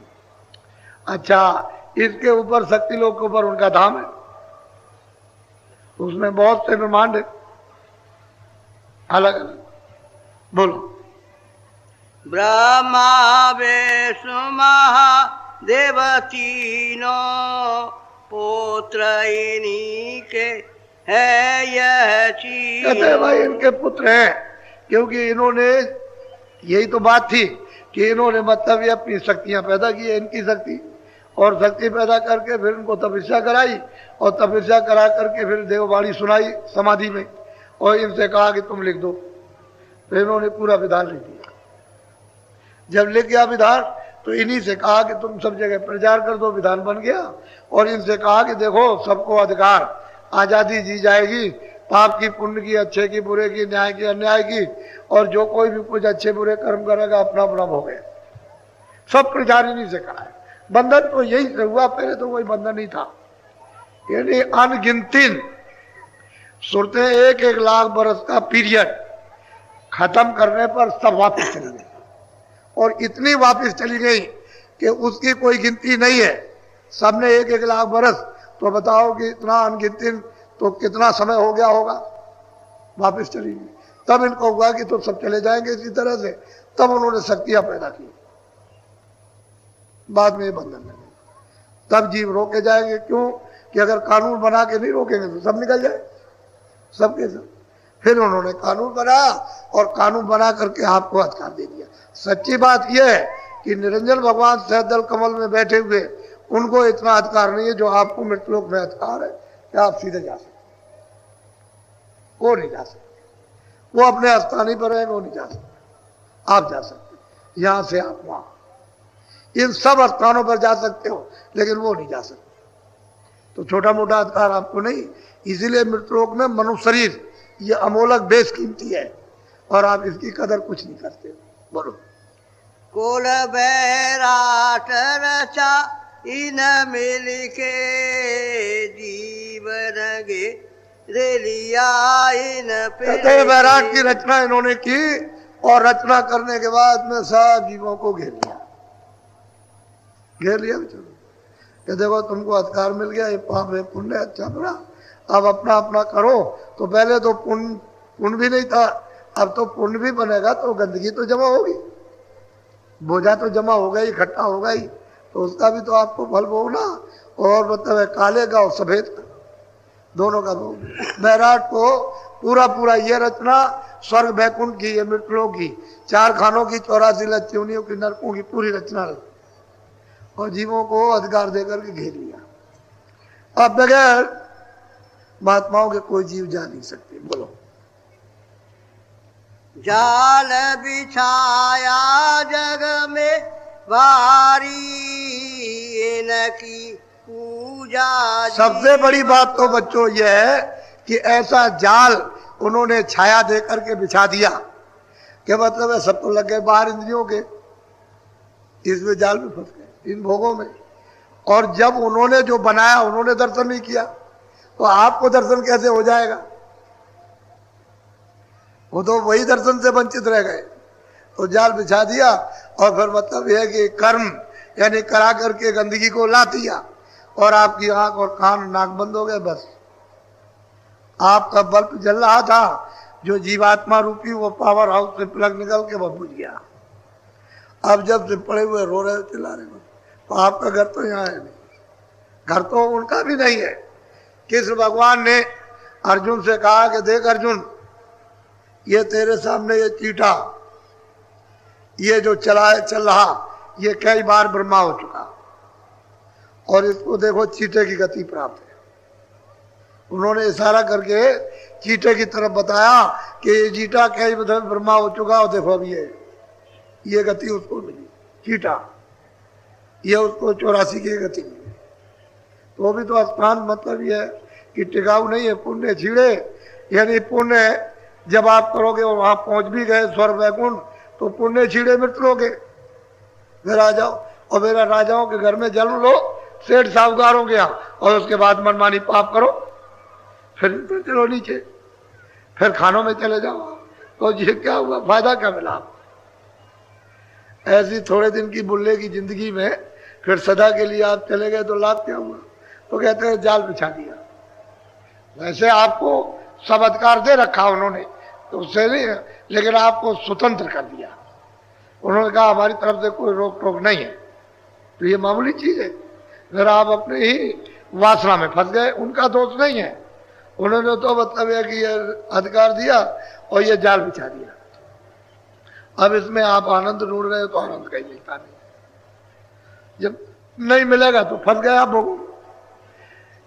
अच्छा, इसके ऊपर शक्ति लोक के ऊपर उनका धाम है, उसमें बहुत से ब्रह्मांड है अलग अलग। बोलो। ब्रह्मा विष्णु महादेव तीनों पुत्र इन्हीं के है यह चीज। कहते हैं भाई इनके पुत्र हैं, क्योंकि इन्होंने, यही तो बात थी कि इन्होंने मतलब ये अपनी शक्तियां पैदा की है, इनकी शक्ति, और शक्ति पैदा करके फिर उनको तपस्या कराई, और तपस्या करा करके फिर देववाणी सुनाई समाधि में, और इनसे कहा कि तुम लिख दो। फिर इन्होंने पूरा विधान लिख दिया। जब लिख गया विधान, तो इन्हीं से कहा कि तुम सब जगह प्रचार कर दो, विधान बन गया। और इनसे कहा कि देखो सबको अधिकार, आजादी दी जाएगी, पाप की पुण्य की, अच्छे की बुरे की, न्याय की अन्याय की, और जो कोई भी कुछ अच्छे बुरे कर्म करेगा अपना अपना भोगे। सब प्रचार इन्हीं से कहा है। बंधन तो यही से हुआ, पहले तो कोई बंधन नहीं था। यानी अनगिनती सूरतें 1-1 लाख बरस का पीरियड खत्म करने पर सब वापस चली गई, और इतनी वापस चली गई कि उसकी कोई गिनती नहीं है। सबने 1-1 लाख बरस, तो बताओ कि इतना अनगिनती, तो कितना समय हो गया होगा, वापस चली गई। तब इनको हुआ कि तो सब चले जाएंगे इसी तरह से, तब उन्होंने शक्तियां पैदा की। बाद में ये बंधन लगे, तब जीव रोके जाएंगे। क्यों? कि अगर कानून बना के नहीं रोकेंगे तो सब निकल जाए, सबके सब। फिर उन्होंने कानून बनाया, और कानून बना करके आपको अधिकार दे दिया। सच्ची बात यह है कि निरंजन भगवान सहदल कमल में बैठे हुए, उनको इतना अधिकार नहीं है जो आपको मृतलोक में अधिकार है कि आप सीधे जा सकते। वो नहीं जा सकते, वो अपने स्थानी पर रहेंगे, वो नहीं जा सकते। आप जा सकते, यहां से आप वहां, इन सब स्थानों पर जा सकते हो, लेकिन वो नहीं जा सकते। तो छोटा मोटा अधिकार आपको नहीं। इसीलिए मृतलोक में मनुष्य शरीर ये अमोलक बेशकीमती है, और आप इसकी कदर कुछ नहीं करते। बोलो। कुल बैराट रचा इन मिल के, जीवन गे रेलिया इन पे। बैराट की रचना इन्होंने की, और रचना करने के बाद में सब जीवों को घेर लिया। चलो ये देखो तुमको अधिकार मिल गया, ये पाप है पुण्य अच्छा बुरा, अब अपना अपना करो। तो पहले तो पुण्य भी नहीं था, अब तो पुण्य भी बनेगा, तो गंदगी तो जमा होगी, बोझा तो जमा होगा ही, इकट्ठा होगा ही, तो उसका भी तो आपको फल भोगना। और मतलब है काले का और सफेद का, दोनों का भोग। बैराट को पूरा ये रचना स्वर्ग वैकुंठ की, ये मृतलोक की, 4 खानों की, 84 लच्चियों की, नरकों की पूरी रचना, और जीवों को अधिकार देकर के घेर लिया। अब बगैर महात्माओं के कोई जीव जा नहीं सकते। बोलो। जाल बिछाया जग में वारी, इनकी पूजा। सबसे बड़ी बात तो बच्चों यह है कि ऐसा जाल उन्होंने छाया दे करके बिछा दिया, क्या मतलब है सब तो लग गए बाहर इंद्रियों के, इसमें जाल में फंस गए इन भोगों में। और जब उन्होंने जो बनाया उन्होंने दर्शन नहीं किया, तो आपको दर्शन कैसे हो जाएगा? वो तो वही दर्शन से वंचित रह गए। तो जाल बिछा दिया, और फिर मतलब यह है कि कर्म यानी करा करके गंदगी को ला दिया और आपकी आंख और कान नाक बंद हो गए। बस आपका बल्ब जल रहा था, जो जीवात्मा रूपी वो पावर हाउस से प्लग निकल के वो बुझ गया। अब जब से पड़े हुए रो रहे चिल्ला रहे, तो आपका घर तो यहाँ है नहीं, घर तो उनका भी नहीं है। कृष्ण भगवान ने अर्जुन से कहा कि देख अर्जुन, ये तेरे सामने ये चीटा, ये जो चल रहा, ये कई बार ब्रह्मा हो चुका, और इसको देखो चीटे की गति प्राप्त है। उन्होंने इशारा करके चीटे की तरफ बताया कि ये चीटा कई बार ब्रह्मा हो चुका, और देखो अब ये गति उसको मिली, चीटा, ये उसको 84 की गति मिली। तो वो भी तो स्थान मतलब ये है कि टिकाऊ नहीं है, पुण्य छीड़े, यानी पुण्य जब आप करोगे और वहां पहुंच भी गए स्वर्ग वैकुंठ, तो पुण्य छीड़े मिटोगे, फिर आ जाओ और मेरा राजाओं के घर में जन्म लो, सेठ साहूकारों के यहाँ, और उसके बाद मनमानी पाप करो, फिर चलो नीचे, फिर खानों में चले जाओ। तो ये क्या हुआ, फायदा क्या मिला? ऐसी थोड़े दिन की बुल्ले की जिंदगी में फिर सदा के लिए आप चले गए तो लाभ क्या हुआ? तो कहते हैं जाल बिछा दिया। वैसे आपको सब अधिकार दे रखा उन्होंने, तो उससे नहीं, लेकिन आपको स्वतंत्र कर दिया। उन्होंने कहा हमारी तरफ से कोई रोक टोक नहीं है। तो ये मामूली चीज है, फिर आप अपने ही वासना में फंस गए, उनका दोष नहीं है। उन्होंने तो मतलब है कि ये अधिकार दिया और ये जाल बिछा दिया। अब इसमें आप आनंद ढूंढ रहे हो तो आनंद कहीं मिलता नहीं, जब नहीं मिलेगा तो फंस गया भोगों,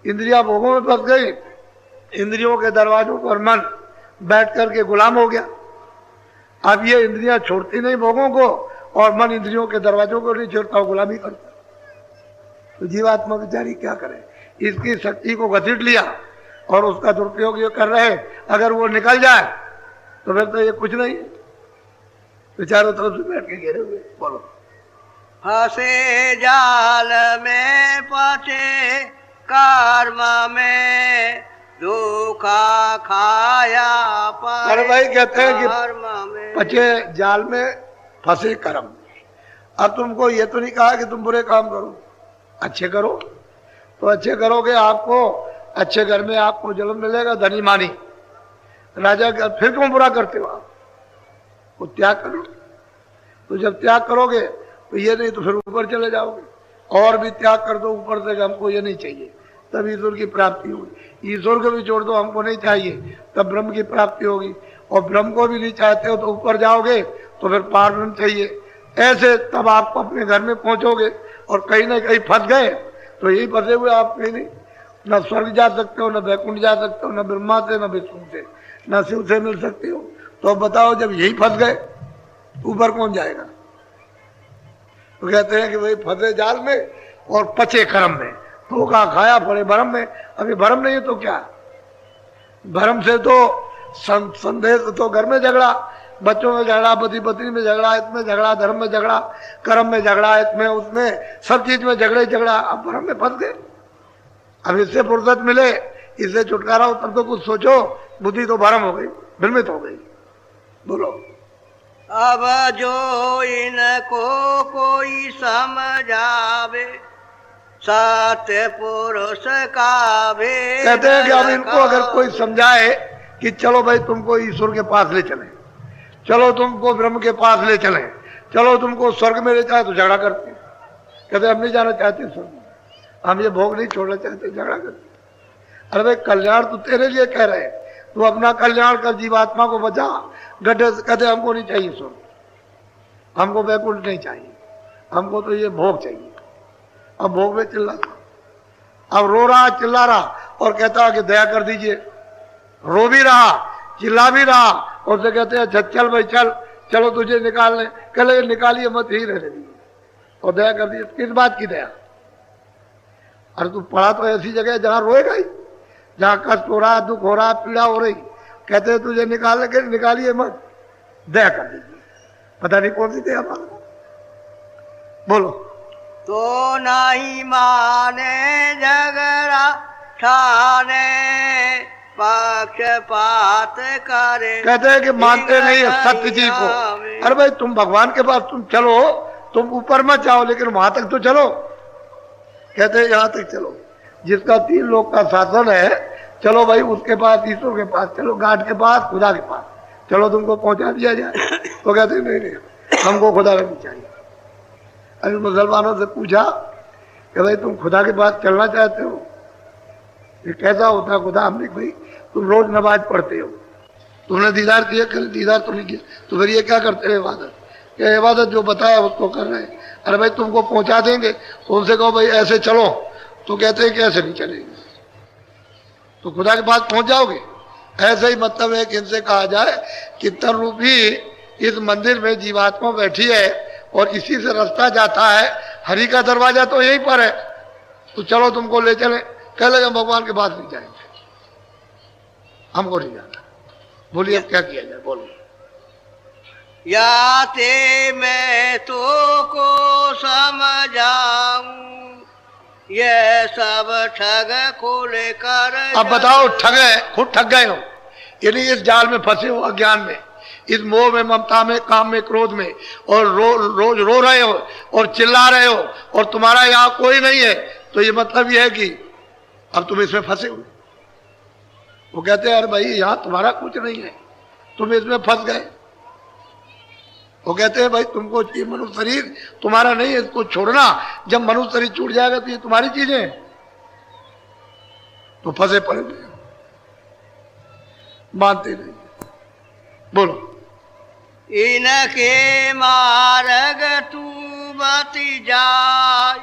इंद्रिया भोगों में फंस गई, इंद्रियों के दरवाजों पर मन बैठ करके गुलाम हो गया। अब ये इंद्रियां छोड़ती नहीं भोगों को, और मन इंद्रियों के दरवाजों को नहीं छोड़ता, गुलामी करता। तो जीवात्मा बेचारी क्या करे, इसकी शक्ति को घसीट लिया और उसका दुरुपयोग ये कर रहे, अगर वो निकल जाए तो फिर तो ये कुछ नहीं है, चारों तरफ से बैठ के घेरे हुए। बोलो, फंसे जाल में पचे कर्म में धोखा खाया, अरे भाई कहते हैं कि में पचे जाल में फंसे कर्म। अब तुमको ये तो नहीं कहा कि तुम बुरे काम करो, अच्छे करो, तो अच्छे करोगे आपको अच्छे घर में आपको जन्म मिलेगा, धनी मानी राजा का। फिर क्यों बुरा करते हो आप? वो त्याग करो। तो जब त्याग करोगे तो ये नहीं तो फिर ऊपर चले जाओगे, और भी त्याग कर दो ऊपर से, हमको ये नहीं चाहिए, तब ईश्वर की प्राप्ति होगी। ईश्वर को भी छोड़ दो, हमको नहीं चाहिए, तब ब्रह्म की प्राप्ति होगी। और ब्रह्म को भी नहीं चाहते हो तो ऊपर जाओगे तो फिर पार ब्रह्म चाहिए। ऐसे तब आप अपने घर में पहुंचोगे, और कहीं ना कहीं फंस गए तो यही फंसे हुए आप कहीं नहीं, न स्वर्ग जा सकते हो, न वैकुंठ जा सकते हो, न ब्रह्मा से, न विष्णु से, न शिव से मिल सकते हो। तो बताओ जब यही फंस गए ऊपर कौन जाएगा? तो कहते हैं कि भाई फंसे जाल में और पचे कर्म में, धोखा खाया पड़े भरम में। अभी भरम नहीं है तो क्या, भरम से तो संदेह तो घर में झगड़ा, बच्चों में झगड़ा, पति पत्नी में झगड़ा, इसमें झगड़ा, धर्म में झगड़ा, कर्म में झगड़ा, इसमें उसमें, सब चीज में झगड़े झगड़ा। अब भरम में फंस गए। अब इससे फुर्सत मिले, इससे छुटकारा हो, तब तो कुछ सोचो। बुद्धि तो भरम हो गई, भ्रमित हो गई। बोलो, अब जो इनको कोई समझावे, सत्य पुरुष का भेद। कहते हैं कि अब इनको अगर कोई समझाए कि चलो भाई तुमको ईश्वर के पास ले चले, चलो तुमको ब्रह्म के पास ले चले, चलो तुमको स्वर्ग में ले जाए, तो झगड़ा करते हैं। कहते हम नहीं जाना चाहते स्वर्ग में, हम ये भोग नहीं छोड़ना चाहते, झगड़ा करते। अरे भाई कल्याण तो तेरे लिए कह रहे हैं, तू अपना कल्याण कर, जीवात्मा को बचा। गड्ढे से कहते हमको नहीं चाहिए स्वर्ग, हमको वैकुंठ नहीं चाहिए, हमको तो ये भोग चाहिए। अब भोग में चिल्ला, अब रो रहा, चिल्ला रहा, और कहता कि दया कर दीजिए। रो भी रहा, चिल्ला भी रहा, और से कहते हैं चल भाई चल, चलो तुझे निकालने। कहले निकालिए मत, ही रहने दीजिए, और दया कर दीजिए। किस बात की दया? अरे तू पढ़ा तो ऐसी जगह जहां रोएगा ही, जहां कष्ट हो रहा, दुख हो रहा, पीड़ा हो रही, कहते हैं तुझे निकालने के, निकालिए मत, दया कर दीजिए। पता नहीं कौन सी दया मांग। बोलो, तो नहीं माने झगड़ा ठाने, पक्षपात करे। कहते हैं कि मानते नहीं है सत्य जी को। अरे भाई तुम भगवान के पास तुम चलो, तुम ऊपर मत जाओ लेकिन वहां तक तो चलो। कहते हैं यहाँ तक चलो, जिसका 3 लोग का शासन है, चलो भाई उसके पास, ईश्वर के पास चलो, गाड के पास, खुदा के पास चलो, तुमको पहुंचा दिया जाए। तो कहते नहीं नहीं, हमको खुदा नहीं चाहिए। अभी मुसलमानों से पूछा कि भाई तुम खुदा के पास चलना चाहते हो, ये कैसा होता है खुदा? हमने भाई तुम रोज नमाज पढ़ते हो, तुमने दीदार किया, कल दीदार तो नहीं किया, तो फिर ये क्या करते हो इबादत? क्या इबादत जो बताया उसको कर रहे हैं। अरे भाई तुमको पहुंचा देंगे, तो उनसे कहो भाई ऐसे चलो, तो कहते हैं कि ऐसे नहीं चलेंगे, तो खुदा के पास पहुंच जाओगे। ऐसे ही मतलब है कि इनसे कहा जाए कि तन रूपी इस मंदिर में जीवात्मा बैठी है और इसी से रास्ता जाता है, हरि का दरवाजा तो यहीं पर है, तो चलो तुमको ले चले। कह लगे भगवान के पास नहीं जाएंगे, हमको नहीं जाना। बोलिए अब क्या किया जाए, बोलो। या ते मैं तो को समझाऊं, ये सब ठग को लेकर। अब बताओ, ठगे, खुद ठग गए हो, यानी इस जाल में फंसे हो, अज्ञान में, इस मोह में, ममता में, काम में, क्रोध में, और रोज रो रहे हो और चिल्ला रहे हो और तुम्हारा यहाँ कोई नहीं है, तो ये मतलब ये है कि अब तुम इसमें फंसे हो। वो कहते हैं अरे भाई यहाँ तुम्हारा कुछ नहीं है, तुम इसमें फंस गए। वो कहते हैं भाई तुमको ये मनुष्य शरीर तुम्हारा नहीं है, इसको छोड़ना। जब मनुष्य शरीर छूट जाएगा तो ये तुम्हारी चीजें, तो फंसे पड़े, मानते नहीं। बोलो। इनके मार्ग तू बति जाय,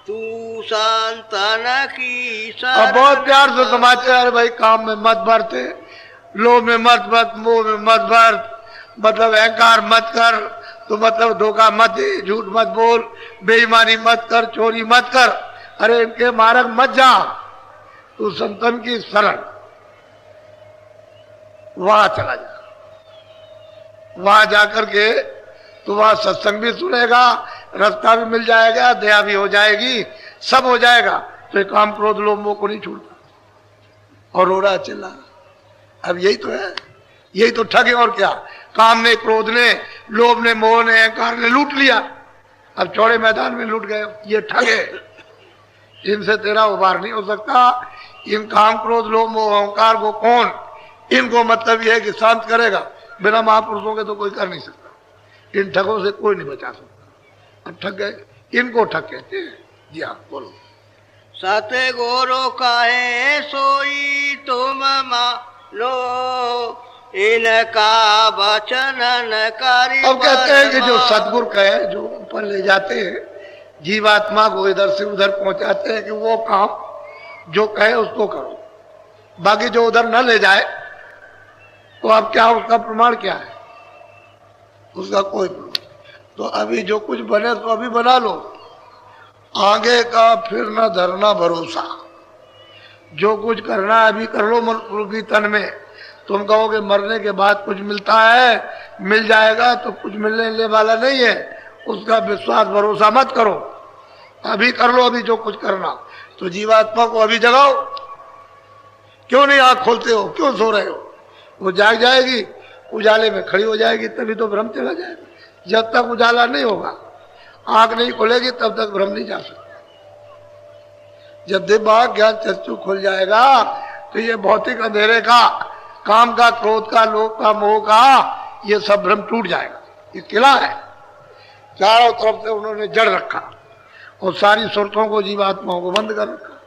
तू संतन की शरण। अब बहुत प्यार से समाचार, अरे भाई काम में मत बढ़ते, लोभ में मत मत, मोह में मत बढ़, मतलब अहंकार मत कर, तो मतलब धोखा मत दे, झूठ मत बोल, बेईमानी मत कर, चोरी मत कर। अरे इनके मार्ग मत जा, तू संतन की शरण, वहां चला जा। वहां जाकर के तो वहां सत्संग भी सुनेगा, रास्ता भी मिल जाएगा, दया भी हो जाएगी, सब हो जाएगा। तो ये काम क्रोध लोभ मोह को नहीं छोड़ता और रो रहा चिल्ला। अब यही तो है, यही तो ठग है। और क्या? काम ने, क्रोध ने, लोभ ने, मोह ने, अहंकार ने लूट लिया, अब चौड़े मैदान में लूट गए। ये ठग है, इनसे तेरा उबार नहीं हो सकता। इन काम क्रोध लोभ मोह अहंकार को कौन, इनको मतलब यह है कि शांत करेगा। बिना महापुरुषों के तो कोई कर नहीं सकता। इन ठगों से कोई नहीं बचा सकता। अब ठग गए, इनको ठग कहते हैं। जी हाँ, बोलो। सतगुरु कहे सोई तुम मानो, इनका वचन न करी। अब कहते हैं कि जो सतगुरु कहे, जो ऊपर ले जाते हैं जीवात्मा को, इधर से उधर पहुंचाते हैं कि वो काम जो कहे उसको करो, बाकी जो उधर न ले जाए तो अब क्या, उसका प्रमाण क्या है? उसका कोई प्रमाण। तो अभी जो कुछ बने तो अभी बना लो, आगे का फिर न धरना भरोसा। जो कुछ करना है अभी कर लो रूपी तन में। तुम कहोगे मरने के बाद कुछ मिलता है, मिल जाएगा, तो कुछ मिलने वाला नहीं है, उसका विश्वास भरोसा मत करो। अभी कर लो, अभी जो कुछ करना। तो जीवात्मा को अभी जगाओ। क्यों नहीं आंख खोलते हो, क्यों सो रहे हो? वो जाग जाएगी, उजाले में खड़ी हो जाएगी, तभी तो भ्रम चला जाएगा। जब तक उजाला नहीं होगा, आंख नहीं खोलेगी, तब तक भ्रम नहीं जा सकता। जब दिमाग ज्ञान चक्षु खुल जाएगा तो ये भौतिक अंधेरे का, काम का, क्रोध का, लोभ का, मोह का, ये सब भ्रम टूट जाएगा। ये किला है, चारों तरफ से उन्होंने जड़ रखा और सारी सुरतों को, जीवात्माओं को बंद कर रखा।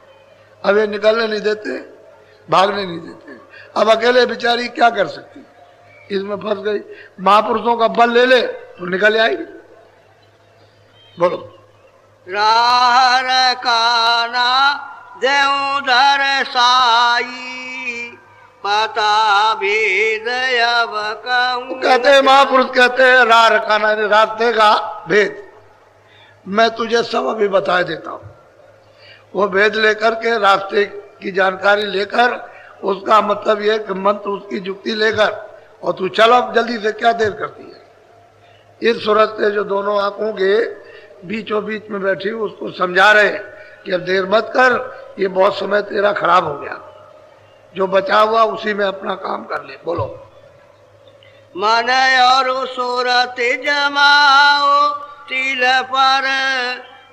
अब ये निकलने नहीं देते, भागने नहीं देते। अब अकेले बेचारी क्या कर सकती, इसमें फंस गई। महापुरुषों का बल ले ले तो निकल आएगी। बोलो। राह रकाना देउधर साई, पता भेद अब कहूं। कहते हैं महापुरुष कहते हैं राह रकाना, रास्ते का भेद मैं तुझे सब अभी बता देता हूं। वो भेद लेकर के, रास्ते की जानकारी लेकर, उसका मतलब यह कि मंत्र, उसकी जुक्ति लेकर, और तू चल अब जल्दी से, क्या देर करती है। इस सूरत से जो दोनों आंखों के बीचों बीच में बैठी, उसको समझा रहे कि अब देर मत कर, ये बहुत समय तेरा खराब हो गया, जो बचा हुआ उसी में अपना काम कर ले। बोलो। मन और सूरत जमाओ, तिल पर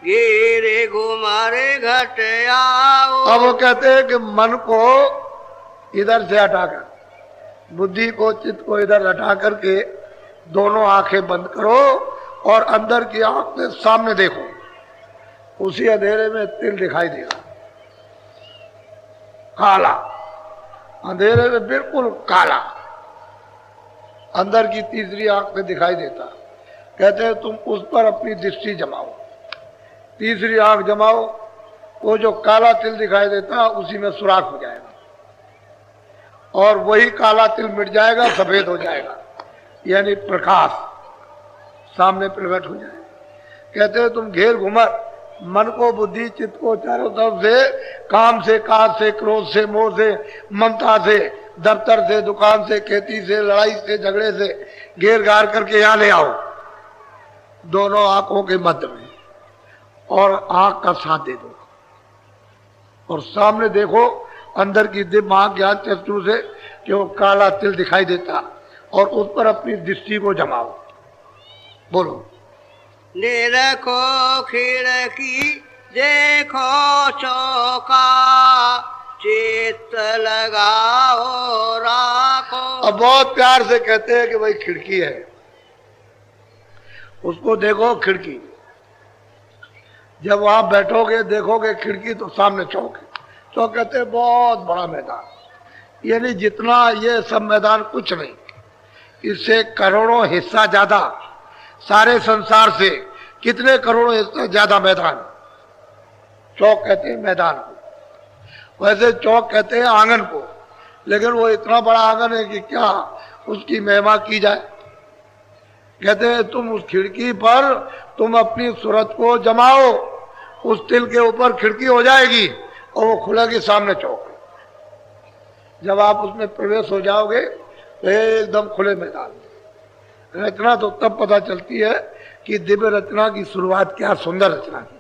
गिरे घुमारे घट आओ। अब वो कहते हैं कि मन को इधर से हटाकर, बुद्धि को चित्त को इधर हटा करके दोनों आंखें बंद करो और अंदर की आंख में सामने देखो। उसी अंधेरे में तिल दिखाई देगा, काला, अंधेरे में बिल्कुल काला, अंदर की तीसरी आंख में दिखाई देता। कहते हैं तुम उस पर अपनी दृष्टि जमाओ, तीसरी आंख जमाओ, वो जो काला तिल दिखाई देता उसी में सुराख हो जाएगा और वही काला तिल मिट जाएगा, सफेद हो जाएगा, यानी प्रकाश सामने प्रकट हो जाएगा। कहते हैं तुम घेर घुमर मन को, बुद्धि चित्त को चारों तरफ से, काम से, काज से, क्रोध से, मोह से, ममता से, दफ्तर से, दुकान से, खेती से, लड़ाई से, झगड़े से घेर घार करके यहाँ ले आओ दोनों आंखों के मध्य में, और आंख का साथ दे दो और सामने देखो अंदर की दिव्य आंख ज्ञान चक्षु से जो काला तिल दिखाई देता और उस पर अपनी दृष्टि को जमाओ। बोलो। निरखो खिड़की देखो चौका, चित्त लगाओ राखो। अब बहुत प्यार से कहते हैं कि भाई खिड़की है, उसको देखो खिड़की। जब वहां बैठोगे देखोगे खिड़की तो सामने चौक है। चौक कहते हैं बहुत बड़ा मैदान, यानी जितना ये सब मैदान कुछ नहीं, इससे करोड़ों हिस्सा ज्यादा, सारे संसार से कितने करोड़ों हिस्सा ज्यादा मैदान। चौक कहते हैं मैदान को, वैसे चौक कहते हैं आंगन को, लेकिन वो इतना बड़ा आंगन है कि क्या उसकी महिमा की जाए। कहते हैं तुम उस खिड़की पर तुम अपनी सूरत को जमाओ, उस तिल के ऊपर खिड़की हो जाएगी और वो खुलेगी सामने चौक। जब आप उसमें प्रवेश हो जाओगे तो एकदम खुले मैदान में। रचना तो तब पता चलती है कि दिव्य रचना की शुरुआत क्या सुंदर रचना की,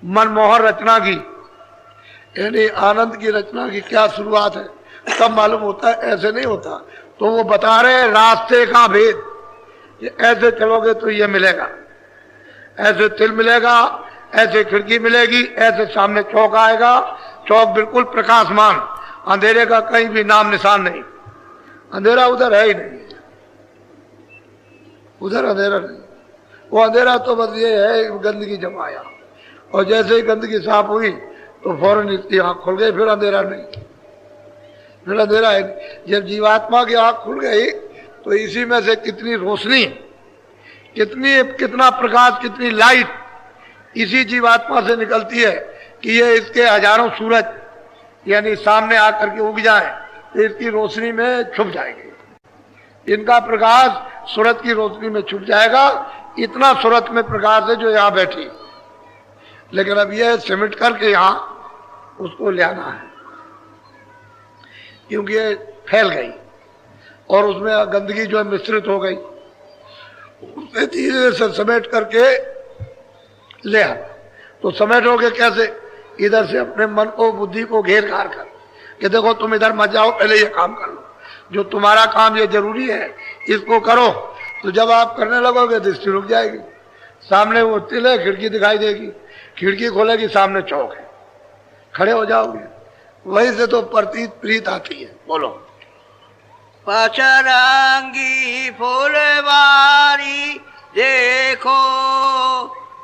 मनमोहन रचना की, यानी आनंद की रचना की क्या शुरुआत है, तब मालूम होता है। ऐसे नहीं होता। तो वो बता रहे रास्ते का भेद, ऐसे चलोगे तो ये मिलेगा, ऐसे तिल मिलेगा, ऐसे खिड़की मिलेगी, ऐसे सामने चौक आएगा, चौक बिल्कुल प्रकाशमान, अंधेरे का कहीं भी नाम निशान नहीं, अंधेरा उधर है ही नहीं, उधर अंधेरा नहीं। वो अंधेरा तो बस ये है गंदगी जमाया, और जैसे ही गंदगी साफ हुई तो फौरन इसकी आंख खुल गई, फिर अंधेरा नहीं, फिर अंधेरा है। जब जीवात्मा की आंख खुल गई तो इसी में से कितनी रोशनी, कितना प्रकाश, कितनी लाइट इसी जीवात्मा से निकलती है कि ये इसके हजारों सूरज यानी सामने आकर के उग जाए तो इसकी रोशनी में छुप जाएगी। इनका प्रकाश सूरज की रोशनी में छुप जाएगा। इतना सूरज में प्रकाश है जो यहाँ बैठी, लेकिन अब ये सिमट करके यहाँ उसको ले आना है, क्योंकि ये फैल गई और उसमें गंदगी जो है मिश्रित हो गई, उसे धीरे से समेट करके ले आना। तो समेटोगे कैसे? इधर से अपने मन को, बुद्धि को घेर घार कर कि देखो तुम इधर मत जाओ, पहले ये काम कर लो, जो तुम्हारा काम ये जरूरी है इसको करो। तो जब आप करने लगोगे दृष्टि रुक जाएगी, सामने वो तिल है, खिड़की दिखाई देगी, खिड़की खोलेगी, सामने चौक है, खड़े हो जाओगे। वहीं से तो प्रतीत प्रीत आती है। बोलो। पचरंगी फुलवारी देखो,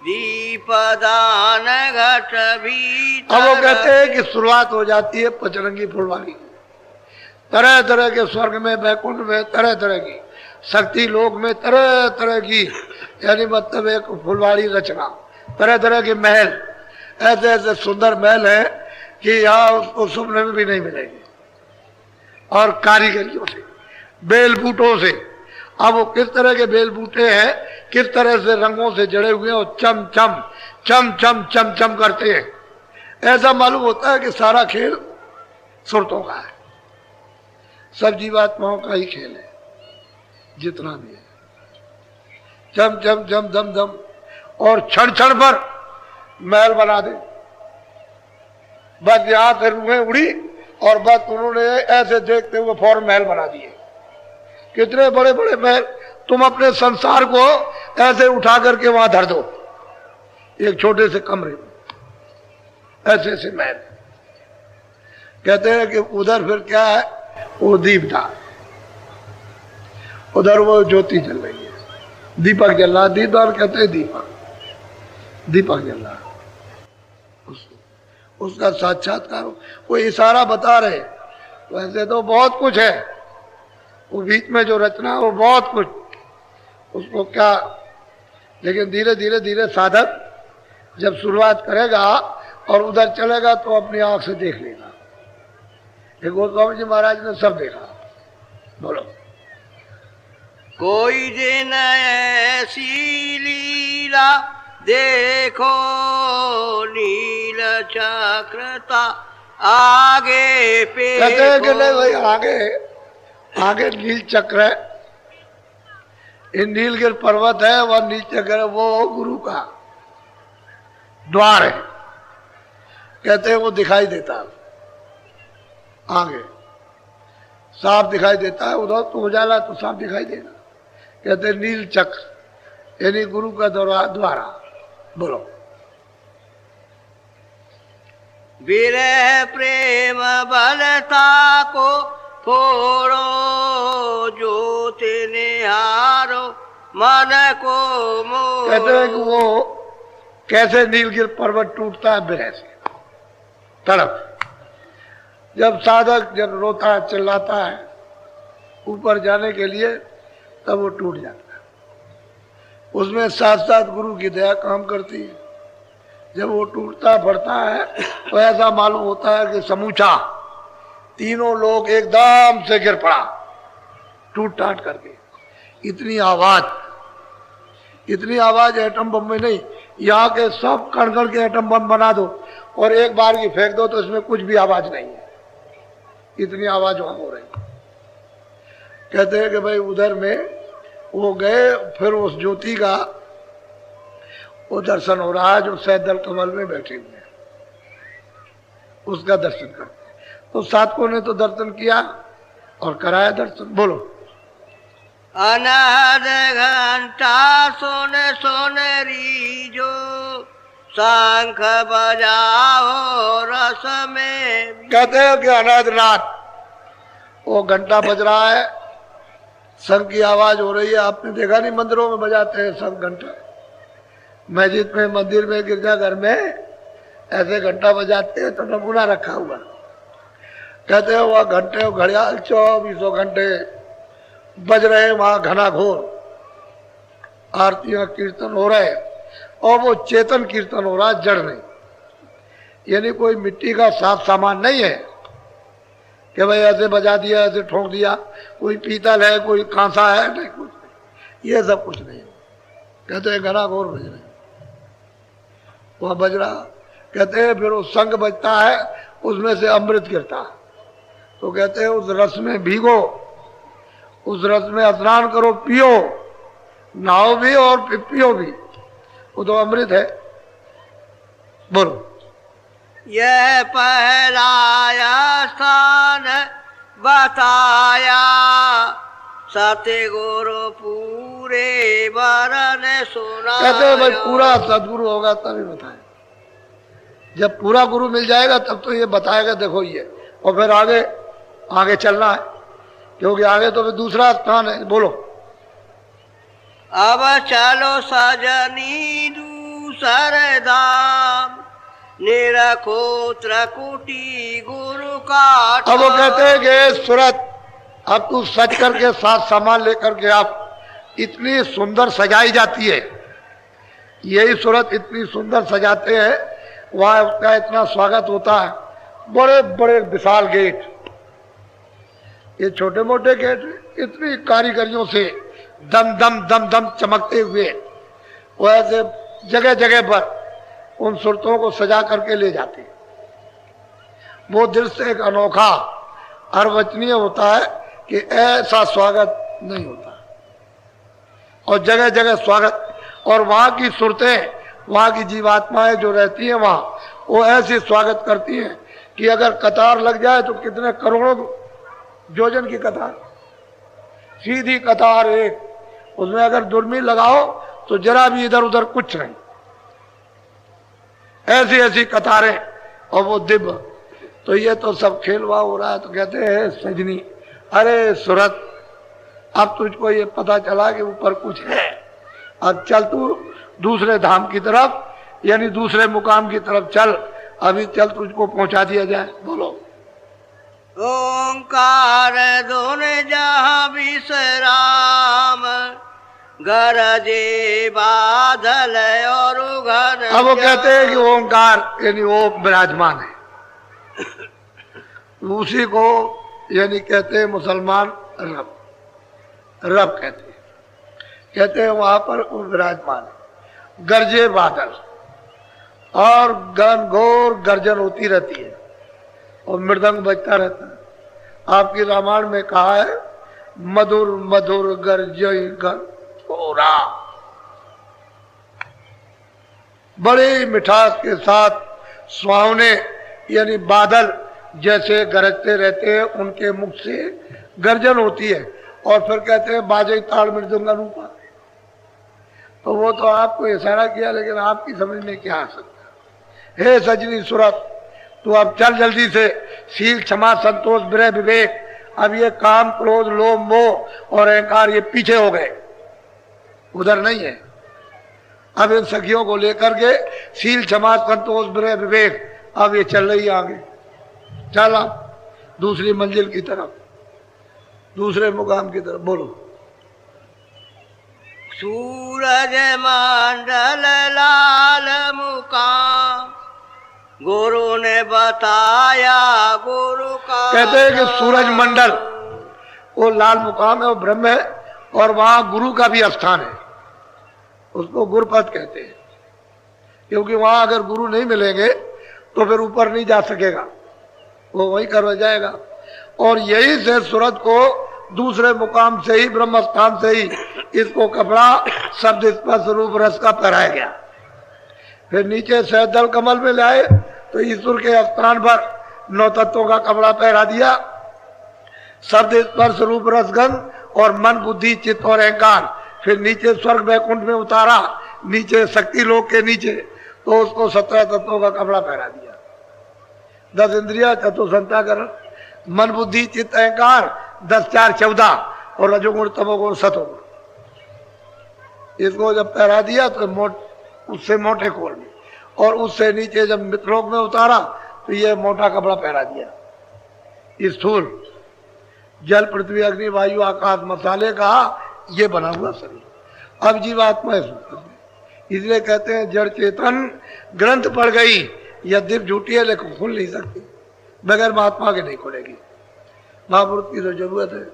दीपदान घट भीतर। अब वो कहते हैं कि शुरुआत हो जाती है पचरंगी फुलवारी, तरह तरह के स्वर्ग में, बैकुंठ में तरह तरह की, शक्ति लोक में तरह तरह की, यानी मतलब एक फुलवारी रचना, तरह तरह के महल, ऐसे ऐसे सुंदर महल है कि यहाँ उसको सुपने में भी नहीं मिलेंगे, और कारीगरियों से, बेल बूटों से। अब वो किस तरह के बेल बूटे हैं, किस तरह से रंगों से जड़े हुए हैं, और चम चम चम चम चम चम करते हैं। ऐसा मालूम होता है कि सारा खेल सुरतों का है, सब जीवात्माओं का ही खेल है, जितना भी है, चम चम चम दम दम, और क्षण क्षण पर महल बना दे। बस यहां से रूहें उड़ी और बस उन्होंने ऐसे देखते हुए फौरन महल बना दिए। कितने बड़े बड़े महल, तुम अपने संसार को ऐसे उठा करके वहां धर दो, एक छोटे से कमरे में, ऐसे ऐसे महल। कहते हैं कि उधर फिर क्या है, वो दीपदार, उधर वो ज्योति जल रही है, दीपक जल रहा, दीपदार कहते हैं दीपक, दीपक जल रहा, उसका साक्षात्कार। वो इशारा बता रहे, वैसे तो बहुत कुछ है, वो बीच में जो रचना वो बहुत कुछ, उसको क्या, लेकिन धीरे धीरे धीरे साधक जब शुरुआत करेगा और उधर चलेगा तो अपनी आंख से देख लेगा। एक गोस्वामी जी महाराज ने सब देखा। बोलो। कोई दिन ऐसी लीला देखो नील चक्रता आगे पे। कहते हैं कि नहीं भाई, आगे आगे नील चक्र है, ये नीलगिर पर्वत है, वह नील चक्र है, वो गुरु का द्वार है। कहते हैं वो दिखाई देता है, आगे साफ दिखाई देता है, उधर तो उजाला तो साफ दिखाई देगा। कहते हैं नील चक्र यानी गुरु का द्वारा। बोलो। विरह प्रेम बलता को फोड़ो, ज्योत निहारो मन को मोड़ो। कहते हैं कि वो कैसे नीलगिर पर्वत टूटता है विरह से, तड़प। जब साधक जब रोता है, चिल्लाता है ऊपर जाने के लिए, तब वो टूट जाता है। उसमें साथ साथ गुरु की दया काम करती है। जब वो टूटता बढ़ता है तो ऐसा मालूम होता है कि समूचा तीनों लोग एकदम से गिर पड़ा, टूट टाट करके। इतनी आवाज एटम बम में नहीं, यहाँ के सब कण कण के एटम बम बना दो और एक बार की फेंक दो तो इसमें कुछ भी आवाज नहीं है, इतनी आवाज वहां हो रही। कहते हैं कि भाई उधर में वो गए, फिर उस ज्योति का वो दर्शन हो रहा है जो सैदल कमल में बैठे हुए हैं, उसका दर्शन करते हैं। तो साधकों ने तो दर्शन किया और कराया दर्शन। बोलो। अनाद घंटा सोन सोनरी जो शंख बजाओ रस में। कहते हैं कि अनादनाथ वो घंटा बज रहा है, शंख की आवाज हो रही है। आपने देखा नहीं मंदिरों में बजाते हैं शंख घंटा, मस्जिद में, मंदिर में, गिरजाघर में ऐसे घंटा बजाते हैं, तो नमूना रखा हुआ। कहते हैं वह घंटे घड़ियाल 24 घंटे बज रहे, वहां घना घोर आरतियां कीर्तन हो रहे, और वो चेतन कीर्तन हो रहा, जड़ नहीं, यानी कोई मिट्टी का साफ सामान नहीं है कि भाई ऐसे बजा दिया, ऐसे ठोक दिया, कोई पीतल है, कोई कांसा है, नहीं, कुछ नहीं, ये सब कुछ नहीं। कहते हैं घना घोर बज रहे, वह बज रहा। कहते हैं फिर वो संग बजता है, उसमें से अमृत गिरता है, तो कहते हैं उस रस में भीगो, उस रस में स्नान करो, पियो, नहाओ भी और पियो भी, वो तो अमृत है। बोलो। यह पहलाया स्थान बताया, सतगुरु पूरे वरन सुना। कहते हैं भाई पूरा सदगुरु होगा तभी बताए, जब पूरा गुरु मिल जाएगा तब तो ये बताएगा देखो ये, और फिर आगे चलना है, क्योंकि आगे तो फिर दूसरा स्थान है। बोलो। अब चलो सजनी दूसर धाम, निरखो त्रिकुटी गुरु का। अब वो कहते हैं कि सूरत अब तू सज करके साथ सामान लेकर के आप, इतनी सुंदर सजाई जाती है, यही सूरत इतनी सुंदर सजाते हैं, वहां उसका इतना स्वागत होता है। बड़े बड़े विशाल गेट, ये छोटे मोटे गेट इतनी कारीगरियों से दम दम दम दम चमकते हुए वो ऐसे जगह जगह पर उन सूरतों को सजा करके ले जाते। वो दृश्य एक अनोखा अर्वचनीय होता है कि ऐसा स्वागत नहीं होता, और जगह जगह स्वागत, और वहां की सूरतें, वहां की जीवात्माएं जो रहती हैं वहां, वो ऐसे स्वागत करती हैं कि अगर कतार लग जाए तो कितने करोड़ों योजन की कतार, सीधी कतार एक, उसमें अगर दुर्मी लगाओ तो जरा भी इधर उधर कुछ नहीं, ऐसी ऐसी कतारें और वो दिव्य। तो ये तो सब खेलवा हो रहा है। तो कहते हैं सजनी, अरे सूरत, अब तुझको ये पता चला कि ऊपर कुछ है, अब चल तू दूसरे धाम की तरफ, यानी दूसरे मुकाम की तरफ चल, अभी चल तुझको पहुंचा दिया जाए। बोलो। ओंकार दोन जहाँ विश्राम, गरजे बादल और घर। अब वो कहते हैं कि ओंकार यानी वो विराजमान है, उसी को यानी कहते हैं मुसलमान रब, रब कहते हैं वहां पर वो विराजमान है। गरजे बादल और घनघोर गर्जन होती रहती है और मृदंग बजता रहता है। आपकी रामायण में कहा है मधुर मधुर गर्जय घनघोरा, बड़ी मिठास के साथ सुहावने यानी बादल जैसे गरजते रहते हैं, उनके मुख से गर्जन होती है। और फिर कहते हैं बाजे ताड़ मृदंग रूपा। तो वो तो आपको इशारा किया, लेकिन आपकी समझ में क्या आ सकता। हे सजनी सूरत, तू अब चल जल्दी से, शील क्षमा संतोष विरह विवेक, अब ये काम क्रोध लोभ मोह और अहंकार ये पीछे हो गए, उधर नहीं है। अब इन सखियों को लेकर के शील क्षमा संतोष विरह विवेक, अब ये चल रही आगे। चल आप दूसरी मंजिल की तरफ, दूसरे मुकाम की तरफ। बोलो। सूरज मंडल लाल मुकाम, गुरु ने बताया गुरु का। कहते हैं कि सूरज मंडल वो लाल मुकाम है, वो ब्रह्म है, और वहां गुरु का भी स्थान है, उसको गुरुपद कहते हैं। क्योंकि वहां अगर गुरु नहीं मिलेंगे तो फिर ऊपर नहीं जा सकेगा, वो वहीं कर जाएगा। और यही से सूरज को दूसरे मुकाम से ही, ब्रह्म स्थान से ही इसको कपड़ा शब्द स्पर्श रूप रस का पहराया गया। फिर नीचे सहदल कमल में लाए तो ईश्वर के स्थान पर नौ तत्वों का कपड़ा पहरा दिया, शब्द स्पर्श रूप रसगंध और मन बुद्धि चित्त और अहंकार। फिर नीचे स्वर्ग वैकुंठ में उतारा, नीचे शक्ति लोक के नीचे, तो उसको 17 तत्वों का कपड़ा पहरा दिया। 10 इंद्रिया चतुर्संताकरण, मन बुद्धि चित्त अहंकार, 10 4 14 और रजोगुण तमोगुण सतोगुण। इसको जब पहरा दिया तो उससे मोटे कोल में, और उससे नीचे जब मित्रलोक में उतारा तो ये मोटा कपड़ा पहरा दिया। स्थूल जल पृथ्वी अग्नि वायु आकाश मसाले का ये बना हुआ शरीर। अब जीवात्मा है, इसलिए कहते हैं जड़ चेतन ग्रंथ पड़ गई, यद्यप झूठी है लेकिन खुल नहीं सकती, बगैर महात्मा के नहीं खुलेगी। महापुरुष की तो जरूरत है,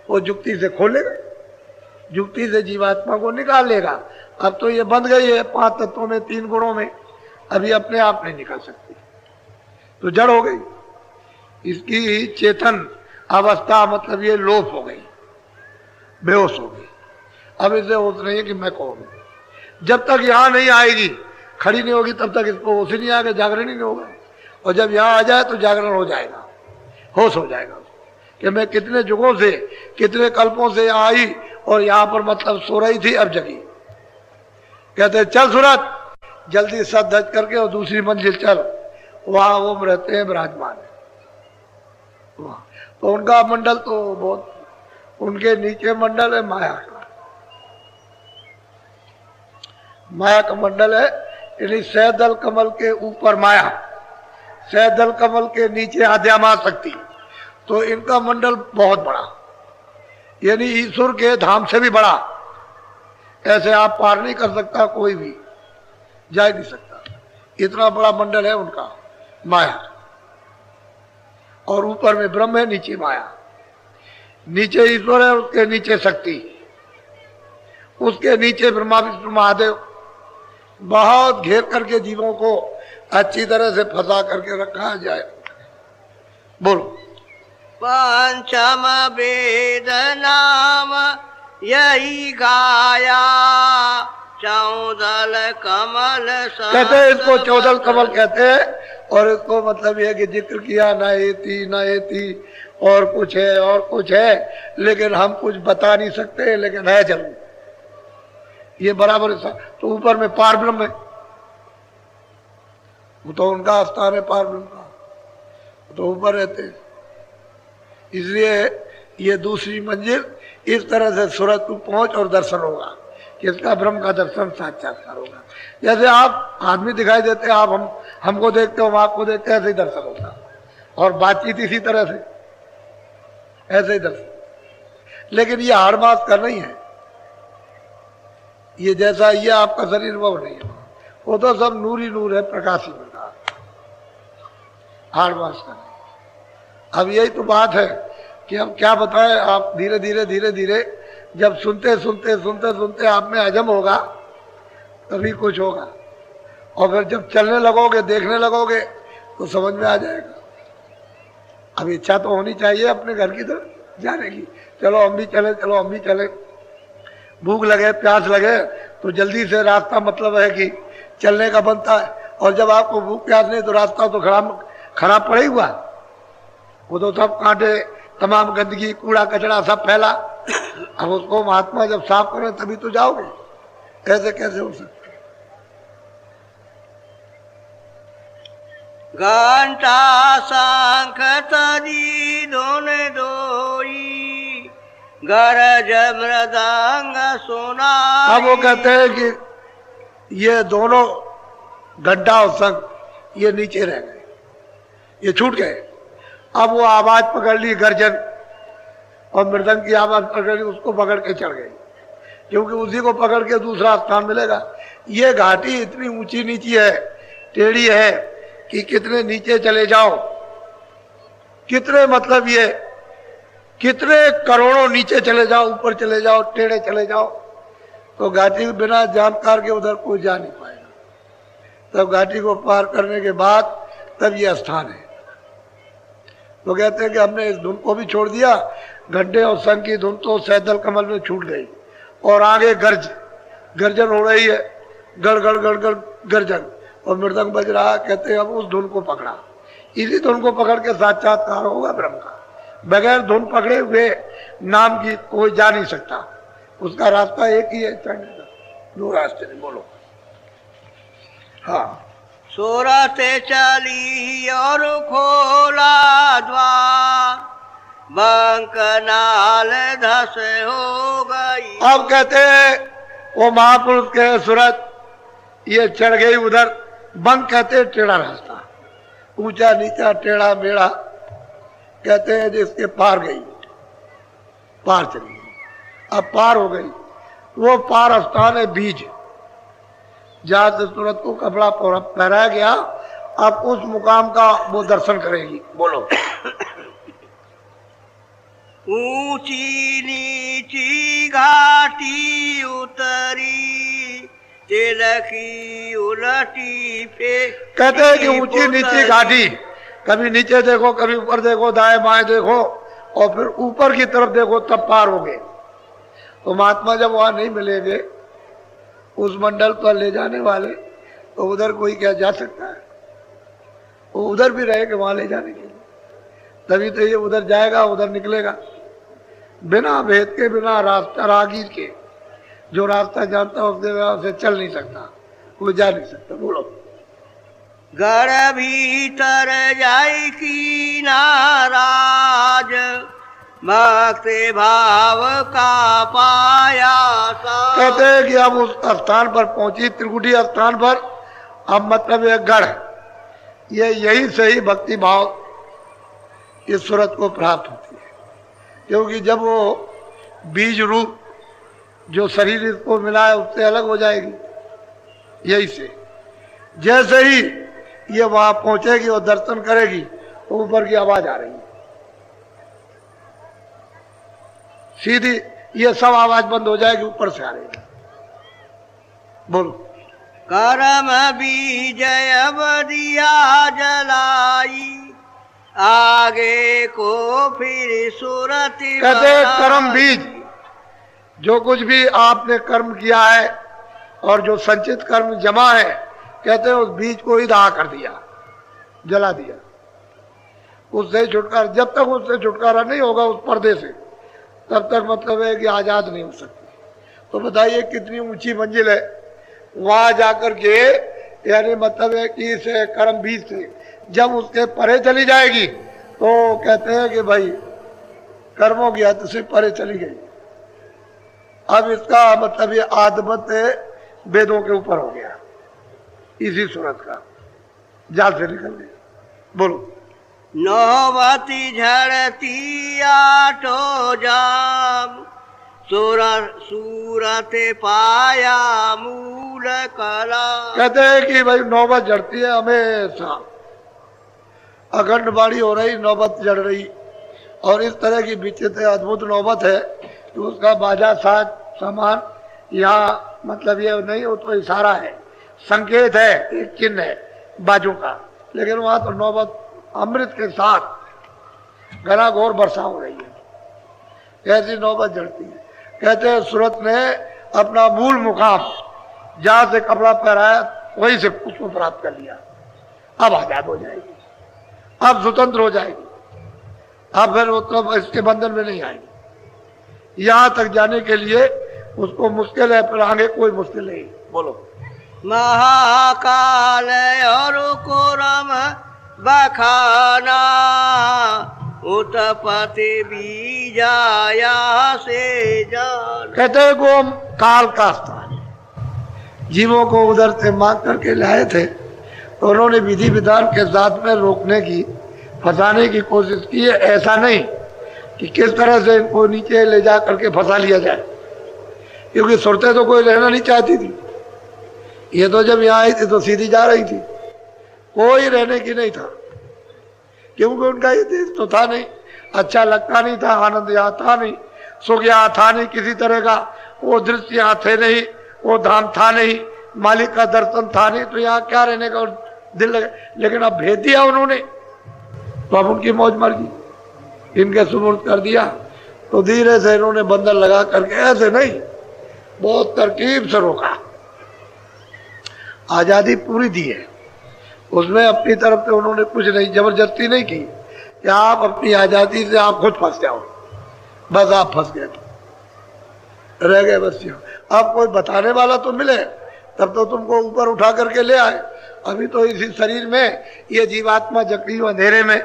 वो जुक्ति से खोलेगा, जुक्ति से जीवात्मा को निकाल लेगा। अब तो ये बंध गई है 5 तत्वों में 3 गुणों में, अभी अपने आप नहीं निकल सकती, तो जड़ हो गई। इसकी चेतन अवस्था मतलब ये लोप हो गई, बेहोश हो गई। अब इसे होश नहीं है कि मैं कौन हूं। जब तक यहां नहीं आएगी, खड़ी नहीं होगी, तब तक इसको होश ही नहीं आएगा, जागरण ही नहीं होगा। और जब यहां आ जाए तो जागरण हो जाएगा, होश हो जाएगा कि मैं कितने युगों से, कितने कल्पों से आई और यहां पर मतलब सो रही थी, अब जगी। कहते चल सूरत, जल्दी सद धज करके और दूसरी मंजिल चल, वहां वो रहते हैं विराजमान। तो उनका मंडल तो बहुत, उनके नीचे मंडल है माया का, माया का मंडल है। यानी सहदल कमल के ऊपर माया, सहदल कमल के नीचे आद्यामा शक्ति, तो इनका मंडल बहुत बड़ा, यानी ईश्वर के धाम से भी बड़ा। ऐसे आप पार नहीं कर सकता, कोई भी जा नहीं सकता, इतना बड़ा मंडल है उनका माया। और ऊपर में ब्रह्म है, नीचे माया, नीचे ईश्वर है, उसके नीचे शक्ति, उसके नीचे ब्रह्मा विष्णु महादेव। बहुत घेर करके जीवों को अच्छी तरह से फंसा करके रखा जाए। बोलो। पंचम वेद नाम यही गाया, 14 कमल। कहते हैं इसको 14 कमल कहते हैं, और इसको मतलब यह कि जिक्र किया न एती और कुछ है और कुछ है, लेकिन हम कुछ बता नहीं सकते, लेकिन है जरूर। ये बराबर है। तो ऊपर में पार ब्रह्म है, वो तो उनका स्थान है पार ब्रह्म का, तो ऊपर रहते हैं। इसलिए ये दूसरी मंजिल, इस तरह से सूरत को पहुंच और दर्शन होगा, किसका? ब्रह्म का दर्शन साक्षात्कार होगा। जैसे आप आदमी दिखाई देते हैं, आप हमको देखते हो, हम आपको देखते हैं, ऐसे ही दर्शन होता, और बातचीत इसी तरह से, ऐसे ही दर्शन। लेकिन ये हाड़ मास का नहीं है, ये जैसा ये आपका शरीर वो नहीं है, वो तो सब नूर ही नूर है, प्रकाश ही प्रकाश, हाड़ मास का नहीं। अब यही तो बात है कि हम क्या बताएं, आप धीरे धीरे धीरे धीरे जब सुनते सुनते सुनते सुनते आप में हजम होगा तभी कुछ होगा, और फिर जब चलने लगोगे, देखने लगोगे तो समझ में आ जाएगा। अब इच्छा तो होनी चाहिए अपने घर की तरफ जाने की, चलो हम भी चले, चलो हम भी चले। भूख लगे, प्यास लगे तो जल्दी से रास्ता मतलब है कि चलने का बनता है, और जब आपको भूख प्यास नहीं तो रास्ता तो खराब पड़ा ही हुआ, वो तो सब कांटे, तमाम गंदगी, कूड़ा कचरा सब फैला। अब उसको महात्मा जब साफ करें तभी तो जाओगे, ऐसे कैसे हो सकते? घंटा शंख तजी दोन दोई, गरज मृदंग सुना। अब वो कहते हैं कि ये दोनों घंटा और शंख ये नीचे रह गए, ये छूट गए। अब वो आवाज पकड़ ली, गर्जन और मृदंग की आवाज पकड़ ली, उसको पकड़ के चढ़ गई, क्योंकि उसी को पकड़ के दूसरा स्थान मिलेगा। ये घाटी इतनी ऊंची नीची है, टेढ़ी है कि कितने नीचे चले जाओ, कितने मतलब ये कितने करोड़ों नीचे चले जाओ, ऊपर चले जाओ, टेढ़े चले जाओ, तो घाटी बिना जानकार के उधर कोई जा नहीं पाएगा। तब घाटी को पार करने के बाद तब ये स्थान है। तो कहते हैं कि हमने इस धुन को भी छोड़ दिया, घंटे और शंख की धुन तो सैदल कमल में छूट गई, और आगे गर्जन हो रही है, गड़ गड़ गड़ गड़ गर्जन, और मृदंग बज रहा। कहते हैं अब उस धुन को पकड़ा, इसी धुन को पकड़ के साक्षात्कार होगा ब्रह्म का। बगैर धुन पकड़े हुए नाम की कोई जा नहीं सकता, उसका रास्ता एक ही है, चढ़ने का, दो रास्ते नहीं। बोलो। हाँ, सूरते चली और खोला द्वार, बंकनाल धस हो गई। अब कहते हैं वो महापुरुष के सूरत ये चढ़ गई उधर। बंक कहते हैं टेढ़ा रास्ता, ऊंचा नीचा टेढ़ा मेढ़ा, कहते हैं जिसके पार गई, पार चली गई। अब पार हो गई, वो पार स्थान है बीज, जहां से सूरत को कपड़ा पहनाया गया। अब उस मुकाम का वो दर्शन करेगी। बोलो। ऊंची नीची घाटी उतरी, तिलकी उलटी पे। कहते हैं कि ऊंची नीची घाटी, कभी नीचे देखो, कभी ऊपर देखो, दाएं बाएं देखो, और फिर ऊपर की तरफ देखो, तब पार हो गए। तो महात्मा जब वहां नहीं मिलेंगे उस मंडल पर ले जाने वाले, तो उधर कोई क्या जा सकता है? वो उधर भी रहेगा वहां ले जाने के लिए, तभी तो ये उधर जाएगा, उधर निकलेगा। बिना भेद के, बिना रास्ता रागीर के, जो रास्ता जानता है उसके वहां से चल नहीं सकता, वो जा नहीं सकता। बोलो। घर भीतर जाई की नाराज, भक्ति भाव का पाया सा। कहते हैं कि अब उस स्थान पर पहुंची, त्रिकुटी स्थान पर। अब मतलब एक गढ़, ये यही से ही भक्ति भाव इस सूरत को प्राप्त होती है, क्योंकि जब वो बीज रूप जो शरीर इसको मिला है उससे अलग हो जाएगी, यही से। जैसे ही ये वहां पहुंचेगी और दर्शन करेगी तो ऊपर की आवाज आ रही है, सीधी ये सब आवाज बंद हो जाएगी, ऊपर से आ रही है। बोलो। करम बीजय बदिया जलाई, आगे को फिर सूरत। कहते कर्म बीज, जो कुछ भी आपने कर्म किया है और जो संचित कर्म जमा है, कहते हैं उस बीज को ही दाह कर दिया, जला दिया। उससे छुटकारा, जब तक उससे छुटकारा नहीं होगा उस पर्दे से, तब तक मतलब है कि आजाद नहीं हो सकती। तो बताइए कितनी ऊंची मंजिल है। वहां जाकर के यानी मतलब है कि इस कर्म बीज से जब उसके परे चली जाएगी तो कहते हैं कि भाई कर्मों की हद से परे चली गई। अब इसका मतलब ये आदमत वेदों के ऊपर हो गया इसी सूरत का, जाल से निकल गया। बोलो। नौबती झड़ती आठो जाम सूरत पाया मूल कला। कहते हैं कि भाई नौबत झड़ती है हमेशा, अखंड बाड़ी हो रही, नौबत जड़ रही, और इस तरह की विचित्र अद्भुत नौबत है कि उसका बाजा साज सामान यहाँ मतलब ये नहीं, वो तो इशारा है, संकेत है, एक चिन्ह है बाजू का, लेकिन वहां तो नौबत अमृत के साथ घना घोर वर्षा हो रही है, ऐसी नौबत जड़ती है। कहते हैं सूरत ने अपना मूल मुकाम जहां से कपड़ा पहराया वहीं से उसको प्राप्त कर लिया, अब आजाद हो जाएगी, अब स्वतंत्र हो जाएगी, अब फिर वो तो इसके बंधन में नहीं आएगी। यहां तक जाने के लिए उसको मुश्किल है, फिर आगे कोई मुश्किल नहीं। बोलो। महाकाल और कोरम बखाना उत्पत्ति बीजाया से जान। कहते हैं वो काल का स्थान है, जीवों को उधर से मांग करके लाए थे तो उन्होंने विधि विधान के साथ में रोकने की, फंसाने की कोशिश की है। ऐसा नहीं कि किस तरह से इनको नीचे ले जा करके फंसा लिया जाए, क्योंकि सुरतें तो कोई रहना नहीं चाहती थी। ये तो जब यहाँ आई थी तो सीधी जा रही थी, कोई रहने की नहीं था, क्योंकि उनका ये देश तो था नहीं, अच्छा लगता नहीं था, आनंद यहाँ था नहीं, सुख यहाँ था नहीं किसी तरह का, वो दृश्य यहाँ थे नहीं, वो धाम था नहीं, मालिक का दर्शन था नहीं, तो यहाँ क्या रहने का दिल लगे। लेकिन अब भेज दिया उन्होंने तो अब उनकी मौज मर्जी इनके सुपुर्द कर दिया, तो धीरे से इन्होंने बंधन लगा करके, ऐसे नहीं बहुत तरकीब से रोका, आजादी पूरी दी है। उसमें अपनी तरफ से उन्होंने कुछ नहीं, जबरदस्ती नहीं की कि आप अपनी आजादी से आप खुद फंस जाओ, बस आप फंस गए, रह गए बस यहाँ। अब कोई बताने वाला तो मिले तब तो तुमको ऊपर उठा करके ले आए। अभी तो इसी शरीर में ये जीवात्मा जकड़ी अंधेरे में,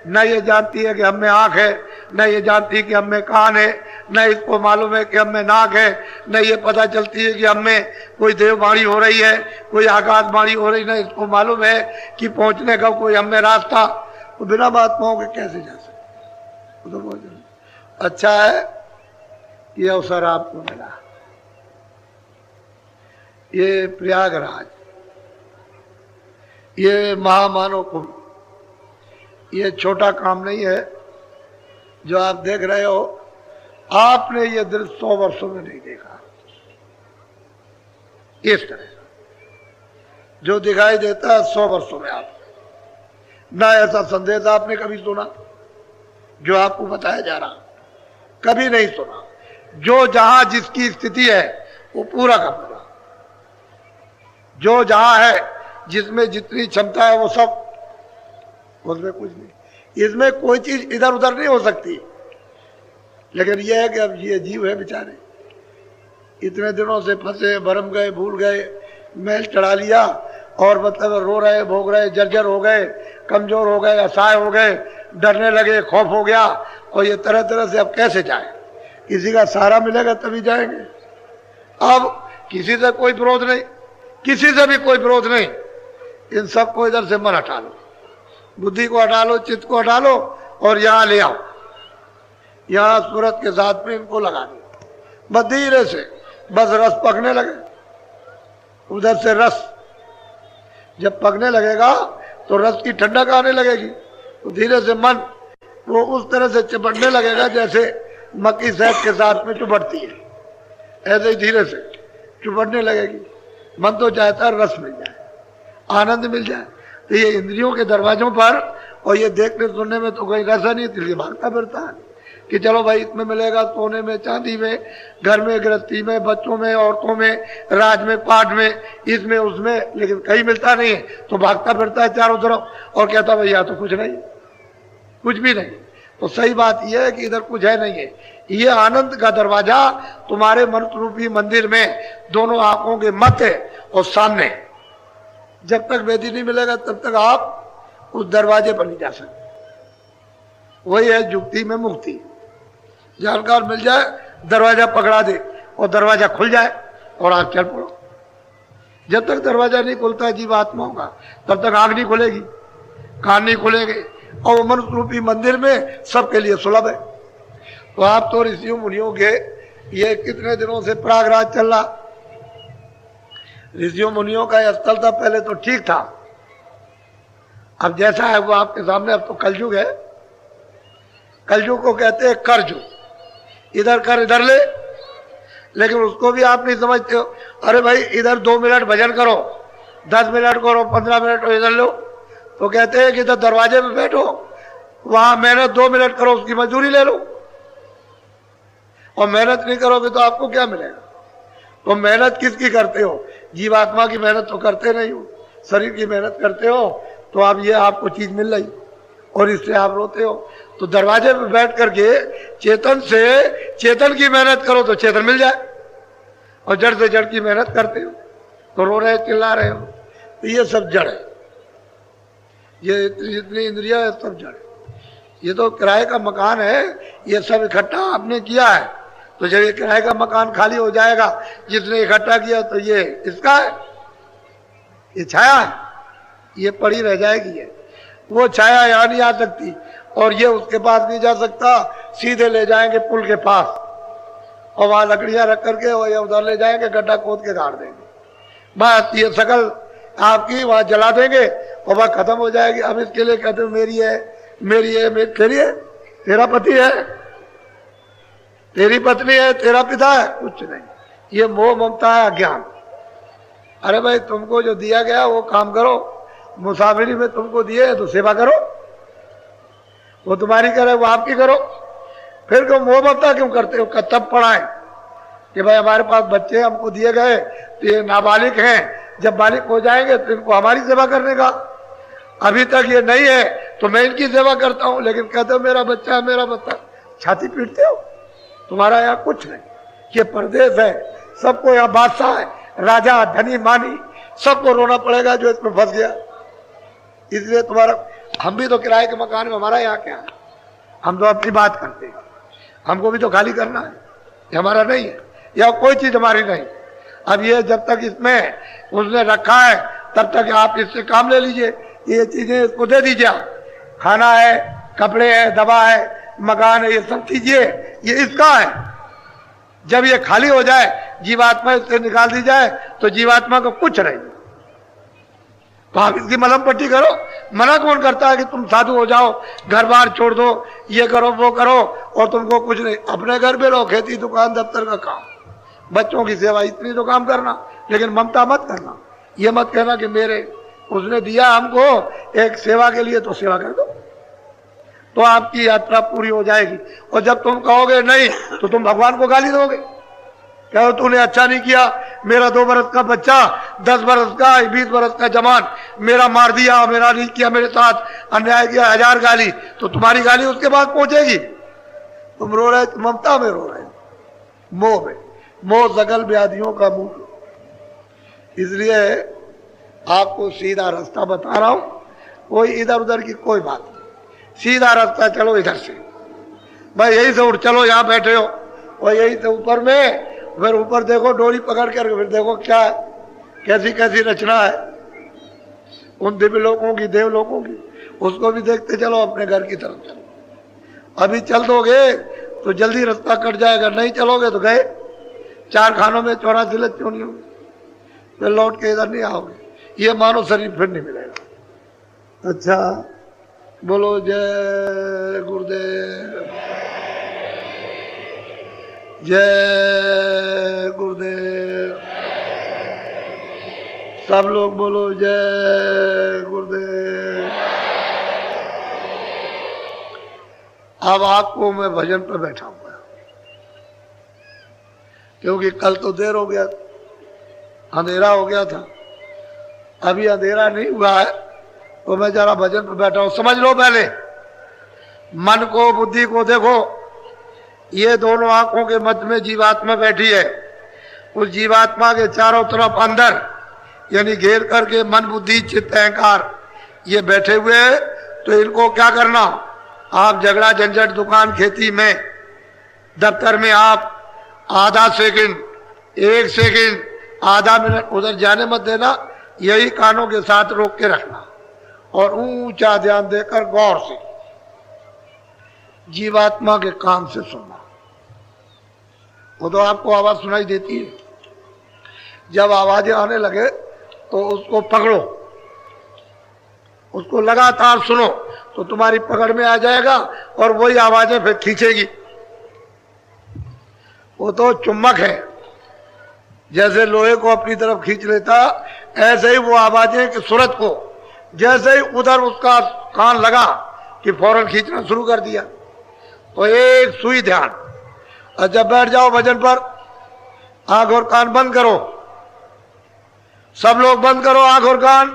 न ये जानती है कि हम में आँख है, न ये जानती है कि हम में कान है, न इसको मालूम है कि हम में नाक है, न ये पता चलती है कि हम में कोई देववाणी हो रही है, कोई आकाशवाणी हो रही, न इसको मालूम है कि पहुंचने का कोई हम में रास्ता। तो बिना महात्माओं के कैसे जा सकते। तो बहुत अच्छा है ये अवसर आपको मिला, ये प्रयागराज, ये महामानव कुंभ, ये छोटा काम नहीं है जो आप देख रहे हो। आपने ये दृश्य 100 वर्षों में नहीं देखा इस तरह जो दिखाई देता है 100 वर्षों में आप ना, ऐसा संदेश आपने कभी सुना जो आपको बताया जा रहा, कभी नहीं सुना। जो जहां जिसकी स्थिति है वो पूरा का पूरा, जो जहां है जिसमें जितनी क्षमता है वो सब, उसमें कुछ नहीं, इसमें कोई चीज इधर उधर नहीं हो सकती। लेकिन यह है कि अब ये जीव है बेचारे, इतने दिनों से फंसे, भरम गए, भूल गए, मैल चढ़ा लिया और मतलब रो रहे, भोग रहे, जर्जर हो गए, कमजोर हो गए, असहाय हो गए, डरने लगे, खौफ हो गया, और ये तरह तरह से अब कैसे जाए, किसी का सहारा मिलेगा तभी जाएंगे। अब किसी से कोई विरोध नहीं, किसी से भी कोई विरोध नहीं, इन सबको इधर से मन हटा लो, बुद्धि को हटा लो, चित्त को हटा लो और यहाँ ले आओ, यहाँ सूरत के साथ में इनको लगा दो, बस धीरे से, बस रस पकने लगे, उधर से रस जब पकने लगेगा तो रस की ठंडक आने लगेगी, तो धीरे से मन वो उस तरह से चिपटने लगेगा जैसे मक्की शहद के साथ में चिपटती है, ऐसे ही धीरे से चिपटने लगेगी। मन तो चाहता है रस मिल जाए, आनंद मिल जाए, तो ये इंद्रियों के दरवाजों पर और ये देखने सुनने में तो कोई रसा नहीं, इसलिए भागता फिरता है कि चलो भाई इसमें मिलेगा, सोने में, चांदी में, घर में, गृहस्थी में, बच्चों में, औरतों में, राज में, पाठ में, इसमें उसमें, लेकिन कहीं मिलता नहीं है तो भागता फिरता है चारों तरफ और कहता भैया तो कुछ नहीं, कुछ भी नहीं। तो सही बात यह है कि इधर कुछ है नहीं है। ये आनंद का दरवाजा तुम्हारे मन रूपी मंदिर में दोनों आंखों के मध्य और सामने। जब तक वेदी नहीं मिलेगा तब तक आप उस दरवाजे पर नहीं जा सकते। वही है युक्ति में मुक्ति। जानकार मिल जाए, दरवाजा पकड़ा दे और दरवाजा खुल जाए और आप चल पड़ो। जब तक दरवाजा नहीं खुलता है जीवात्माओं का, तब तक आंख नहीं खुलेगी, कान नहीं खुलेंगे, और वो मनुष्य रूपी मंदिर में सबके लिए सुलभ है। तो आप तो ऋषियों मुनियों के ये कितने दिनों से प्रयागराज चल रहा, ऋषियों मुनियों का यह स्थल था, पहले तो ठीक था। अब जैसा है वो आपके सामने। अब तो कलयुग है। कलयुग को कहते हैं करजुग, इधर कर इधर ले। लेकिन उसको भी आप नहीं समझते हो। अरे भाई इधर 2 मिनट भजन करो, 10 मिनट करो, 15 मिनट इधर लो, तो कहते हैं कि इधर दरवाजे में बैठो, वहां मेहनत 2 मिनट करो, उसकी मजदूरी ले लो। और मेहनत नहीं करोगे तो आपको क्या मिलेगा? तो मेहनत किसकी करते हो? जीवात्मा की मेहनत तो करते नहीं हो, शरीर की मेहनत करते हो। तो अब ये आपको चीज मिल रही और इससे आप रोते हो। तो दरवाजे पे बैठ करके चेतन से चेतन की मेहनत करो तो चेतन मिल जाए, और जड़ से जड़ की मेहनत करते हो तो रो रहे चिल्ला रहे हो। तो ये सब जड़ है, ये जितनी इंद्रिया है सब जड़ है। ये तो किराए का मकान है, ये सब इकट्ठा आपने किया है। तो जब ये किराए का मकान खाली हो जाएगा, जिसने इकट्ठा किया, तो ये इसका है, ये छाया है, ये पड़ी रह जाएगी। है वो छाया यहाँ नहीं आ सकती, और ये उसके पास नहीं जा सकता। सीधे ले जाएंगे पुल के पास, और वहां लकड़ियां रख करके और उधर ले जाएंगे, गड्ढा खोद के गाड़ देंगे। बस ये शकल आपकी वहां जला देंगे और वह खत्म हो जाएगी। अब इसके लिए कहते हो मेरी है, मेरी है, तेरी है, तेरा पति है, तेरी पत्नी है, तेरा पिता है, कुछ नहीं। ये मोह ममता है, अज्ञान। अरे भाई तुमको जो दिया गया वो काम करो, मुसाफिरी में तुमको दिए तो सेवा करो, वो तुम्हारी करे वो आपकी करो। फिर क्यों मोह ममता क्यों करते हो? तब पढ़ाएं कि भाई हमारे पास बच्चे हमको दिए गए, तो ये नाबालिग हैं, जब बालिग हो जाएंगे तो इनको हमारी सेवा करने का। अभी तक ये नहीं है तो मैं इनकी सेवा करता हूं, लेकिन कहते हो मेरा बच्चा है, मेरा बच्चा। छाती पीटते हो। तुम्हारा यहाँ कुछ नहीं, ये परदेश है, सबको यहाँ बादशाह है, राजा, धनी, मानी, सबको रोना पड़ेगा जो इसमें फंस गया। इसलिए तुम्हारा, हम भी तो किराए के मकान में, हमारा यहाँ क्या है? हम तो अपनी बात करते हैं, हमको भी तो खाली करना है, ये हमारा नहीं है, या कोई चीज हमारी नहीं। अब ये जब तक इसमें उसने रखा है तब तक आप इससे काम ले लीजिए, ये चीजें इसको दे दीजिए। खाना है, कपड़े है, दवा है, मकान है, ये सब दीजिए, ये इसका है। जब ये खाली हो जाए, जीवात्मा इससे निकाल दी जाए, तो जीवात्मा को कुछ नहीं। तो आप इसकी मलहम पट्टी करो। मना कौन करता है कि तुम साधु हो जाओ, घर बार छोड़ दो, ये करो वो करो, और तुमको कुछ नहीं। अपने घर में रहो, खेती दुकान दफ्तर का काम, बच्चों की सेवा, इतनी तो काम करना, लेकिन ममता मत करना। ये मत कहना कि मेरे उसने दिया हमको एक सेवा के लिए, तो सेवा कर दो, तो आपकी यात्रा पूरी हो जाएगी। और जब तुम कहोगे नहीं, तो तुम भगवान को गाली दोगे, कहो तूने अच्छा नहीं किया, मेरा 2 बरस का बच्चा, 10 बरस का, 20 बरस का जवान मेरा मार दिया, मेरा नहीं किया, मेरे साथ अन्याय किया, 1000 गाली, तो तुम्हारी गाली उसके बाद पहुंचेगी। तुम रो रहे, ममता में रो रहे, मोह में। मोह सकल व्याधियों का मूल। इसलिए आपको सीधा रास्ता बता रहा हूं, कोई इधर उधर की कोई बात नहीं। सीधा रास्ता चलो इधर से, भाई यही से उठ चलो, यहाँ बैठे हो, और यही से ऊपर में, फिर ऊपर देखो डोरी पकड़ कर, फिर देखो क्या है, कैसी कैसी रचना है उन दिव्य लोगों की, देव लोगों की, उसको भी देखते चलो, अपने घर की तरफ चलो। अभी चल दोगे तो जल्दी रास्ता कट जाएगा, नहीं चलोगे तो गए 4 खानों में 84 लच्चों नहीं होंगे, फिर लौट के इधर नहीं आओगे। ये मानो शरीर फिर नहीं मिलेगा। अच्छा, बोलो जय गुरुदेव, जय गुरुदेव। सब लोग बोलो जय गुरुदेव। अब आपको मैं भजन पर बैठा हुआ, क्योंकि कल तो देर हो गया, अंधेरा हो गया था, अभी अंधेरा नहीं हुआ है, तो मैं जरा भजन पर बैठा हूं। समझ लो पहले, मन को, बुद्धि को देखो, ये दोनों आंखों के मध्य में जीवात्मा बैठी है। उस जीवात्मा के चारों तरफ अंदर यानी घेर करके मन, बुद्धि, चित्त, अहंकार ये बैठे हुए हैं। तो इनको क्या करना, आप झगड़ा झंझट दुकान खेती में दफ्तर में आप आधा सेकंड, 1 सेकंड, आधा मिनट उधर जाने मत देना। यही कानों के साथ रोक के रखना और ऊंचा ध्यान देकर गौर से जीवात्मा के कान से सुनना। वो तो आपको आवाज सुनाई देती है। जब आवाजें आने लगे तो उसको पकड़ो, उसको लगातार सुनो तो तुम्हारी पकड़ में आ जाएगा और वही आवाजें फिर खींचेगी। वो तो चुम्बक है, जैसे लोहे को अपनी तरफ खींच लेता, ऐसे ही वो आवाजें की सूरत को जैसे ही उधर उसका कान लगा कि फौरन खींचना शुरू कर दिया। तो एक सुई ध्यान, और जब बैठ जाओ भजन पर आंख और कान बंद करो, सब लोग बंद करो आंख और कान।